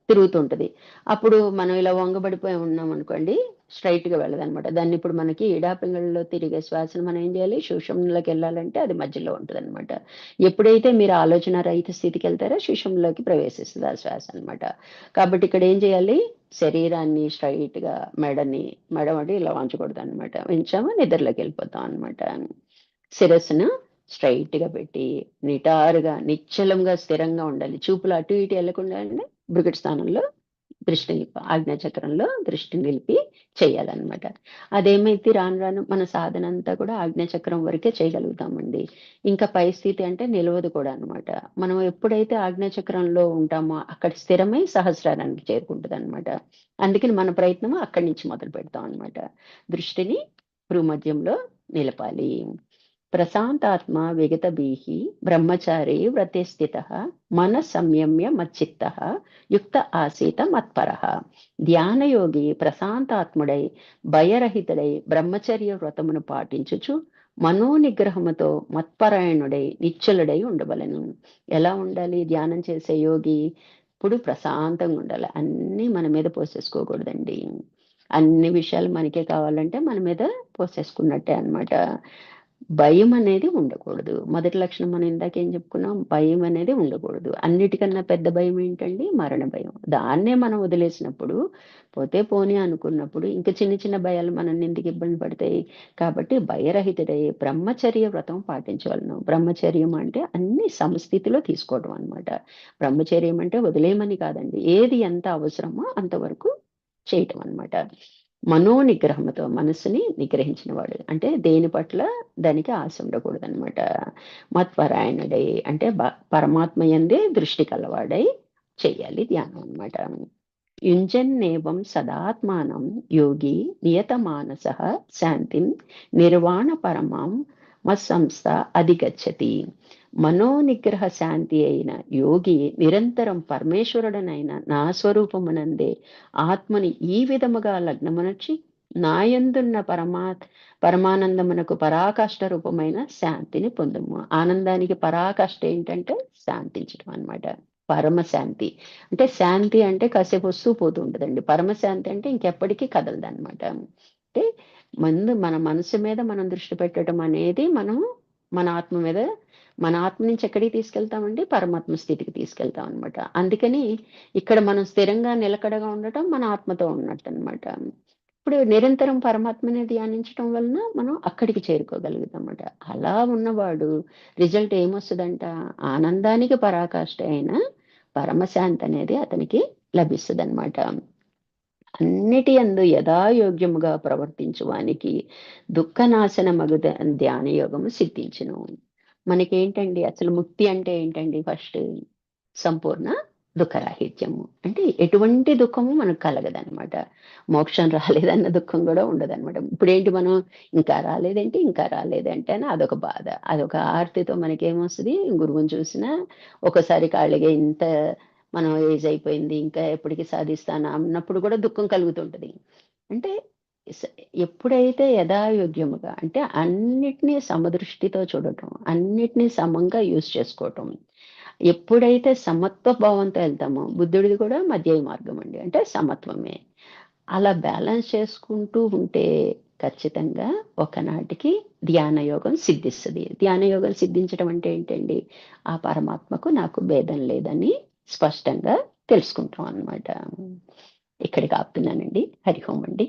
తిరుగుతుంటది. అప్పుడు మనం ఇలా వంగబడిపోయి ఉన్నాం అనుకోండి, స్ట్రైట్ గా వెళ్ళదనమాట. దాన్ని ఇప్పుడు మనకి ఇడాపింగళలో తిరిగే శ్వాసను మనం ఏం చేయాలి, సుషుమ్నలోకి వెళ్ళాలంటే అది మధ్యలో ఉంటుంది అనమాట. ఎప్పుడైతే మీరు ఆలోచన రహిత స్థితికి వెళ్తారో సుషుమ్నలోకి ప్రవేశిస్తుంది ఆ శ్వాస అనమాట. కాబట్టి ఇక్కడ ఏం చేయాలి, శరీరాన్ని స్ట్రైట్ గా, మెడ అంటే ఇలా వంచకూడదు అనమాట. వంచామా నిద్రలోకి వెళ్ళిపోతాం అనమాట. శిరస్సును స్ట్రైట్ గా పెట్టి నిటారుగా నిశ్చలంగా స్థిరంగా ఉండాలి. చూపులు అటు ఇటు వెళ్ళకుండా భృకుటి స్థానంలో దృష్టి నిలిపి, ఆజ్ఞాచక్రంలో దృష్టి నిలిపి చేయాలన్నమాట. అదేమైతే రాను రాను మన సాధన అంతా కూడా ఆజ్ఞాచక్రం వరకే చేయగలుగుతామండి. ఇంకా పై స్థితి అంటే నిలవదు కూడా అనమాట. మనం ఎప్పుడైతే ఆజ్ఞాచక్రంలో ఉంటామో అక్కడ స్థిరమై సహస్రారానికి చేరుకుంటుంది అనమాట. అందుకని మన ప్రయత్నం అక్కడి నుంచి మొదలు పెడతాం అనమాట. దృష్టిని భ్రూమధ్యంలో నిలపాలి. ప్రశాంతాత్మ విగతభీః బ్రహ్మచారి వ్రతే స్థితః మనః సంయమ్య మచ్చిత్తః యుక్త ఆసీత మత్పరః. ధ్యానయోగి ప్రశాంతాత్ముడై భయరహితుడై బ్రహ్మచర్య వ్రతమును పాటించుచు మనోనిగ్రహముతో మత్పరాయణుడై నిశ్చలుడై ఉండవలెను. ఎలా ఉండాలి ధ్యానం చేసే యోగి? ఇప్పుడు ప్రశాంతంగా ఉండాలి. అన్నీ మన మీద పోసేసుకోకూడదండి. అన్ని విషయాలు మనకే కావాలంటే మన మీద పోసేసుకున్నట్టే అన్నమాట. భయం అనేది ఉండకూడదు. మొదటి లక్షణం మనం ఇందాకేం చెప్పుకున్నాం, భయం అనేది ఉండకూడదు. అన్నిటికన్నా పెద్ద భయం ఏంటండి, మరణ భయం. దాన్నే మనం వదిలేసినప్పుడు, పోతే పోనీ అనుకున్నప్పుడు ఇంకా చిన్న చిన్న భయాలు మనల్ని ఎందుకు ఇబ్బంది పడతాయి. కాబట్టి భయరహితుడై బ్రహ్మచర్య వ్రతం పాటించవలను. బ్రహ్మచర్యం అంటే అన్ని సమస్థితిలో తీసుకోవడం అన్నమాట. బ్రహ్మచర్యం అంటే వదిలేయమని కాదండి, ఏది ఎంత అవసరమో అంతవరకు చేయటం అన్నమాట. మనోనిగ్రహంతో మనస్సుని నిగ్రహించిన వాడు అంటే దేని పట్ల దానికి ఆశ ఉండకూడదు అనమాట. మత్పరాయణుడై అంటే పరమాత్మ యందే దృష్టి కలవాడై చెయ్యాలి ధ్యానం అనమాట. యుంజన్నేవం సదాత్మానం యోగి నియతమానస శాంతిం నిర్వాణ పరమాం మత్సంస్థ అధిగచ్చతి. మనోనిగ్రహ శాంతి అయిన యోగి నిరంతరం పరమేశ్వరుడనైన నా స్వరూపమునందే ఆత్మని ఈ విధముగా లగ్నమునర్చి నాయందున్న పరమానందమునకు పరాకాష్ట రూపమైన శాంతిని పొందుము. ఆనందానికి పరాకాష్ట ఏంటంటే శాంతించడం అన్నమాట. పరమశాంతి అంటే, శాంతి అంటే కాసేపు వస్తూ పోతూ ఉంటుందండి. పరమశాంతి అంటే ఇంకెప్పటికీ కదలదు అనమాట. అంటే మన మనసు మీద మనం దృష్టి పెట్టడం అనేది మన ఆత్మ మీద, మన ఆత్మ నుంచి ఎక్కడికి తీసుకెళ్తామండి, పరమాత్మ స్థితికి తీసుకెళ్తాం అనమాట. అందుకని ఇక్కడ మనం స్థిరంగా నిలకడగా ఉండటం మన ఆత్మతో ఉన్నట్టు అనమాట. ఇప్పుడు నిరంతరం పరమాత్మని ధ్యానించడం వలన మనం అక్కడికి చేరుకోగలుగుతాం అన్నమాట. అలా ఉన్నవాడు రిజల్ట్ ఏమొస్తుందంట, ఆనందానికి పరాకాష్ట అయిన పరమశాంతి అనేది అతనికి లభిస్తుంది అనమాట. అన్నిటి యందు యథాయోగ్యముగా ప్రవర్తించువానికి దుఃఖనాశన మగు ధ్యాన యోగము సిద్ధించును. మనకేంటండి అసలు ముక్తి అంటే ఏంటండి? ఫస్ట్ సంపూర్ణ దుఃఖరాహిత్యము అంటే ఎటువంటి దుఃఖము మనకు కలగదనమాట. మోక్షం రాలేదన్న దుఃఖం కూడా ఉండదనమాట. ఇప్పుడేంటి మనం ఇంకా రాలేదంటే అని అదొక బాధ, అదొక ఆర్తితో మనకేమొస్తుంది, గురువుని చూసినా ఒకసారి కాళ్ళగా ఇంత మనం ఏజ్ అయిపోయింది ఇంకా ఎప్పటికి సాధిస్తానా అన్నప్పుడు కూడా దుఃఖం కలుగుతుంటది. అంటే ఎప్పుడైతే యథాయోగ్యముగా అంటే అన్నిటినీ సమదృష్టితో చూడటం, అన్నిటినీ సమంగా యూజ్ చేసుకోవటం, ఎప్పుడైతే సమత్వ భావంతో వెళ్తామో, బుద్ధుడిది కూడా మధ్య మార్గం అండి, అంటే సమత్వమే. అలా బ్యాలెన్స్ చేసుకుంటూ ఉంటే ఖచ్చితంగా ఒకనాటికి ధ్యాన యోగం సిద్ధిస్తుంది. ధ్యాన యోగం సిద్ధించడం అంటే ఏంటండి, ఆ పరమాత్మకు నాకు భేదం లేదని స్పష్టంగా తెలుసుకుంటాం అన్నమాట. ఇక్కడికి ఆపుతున్నానండి. హరి ఓం అండి.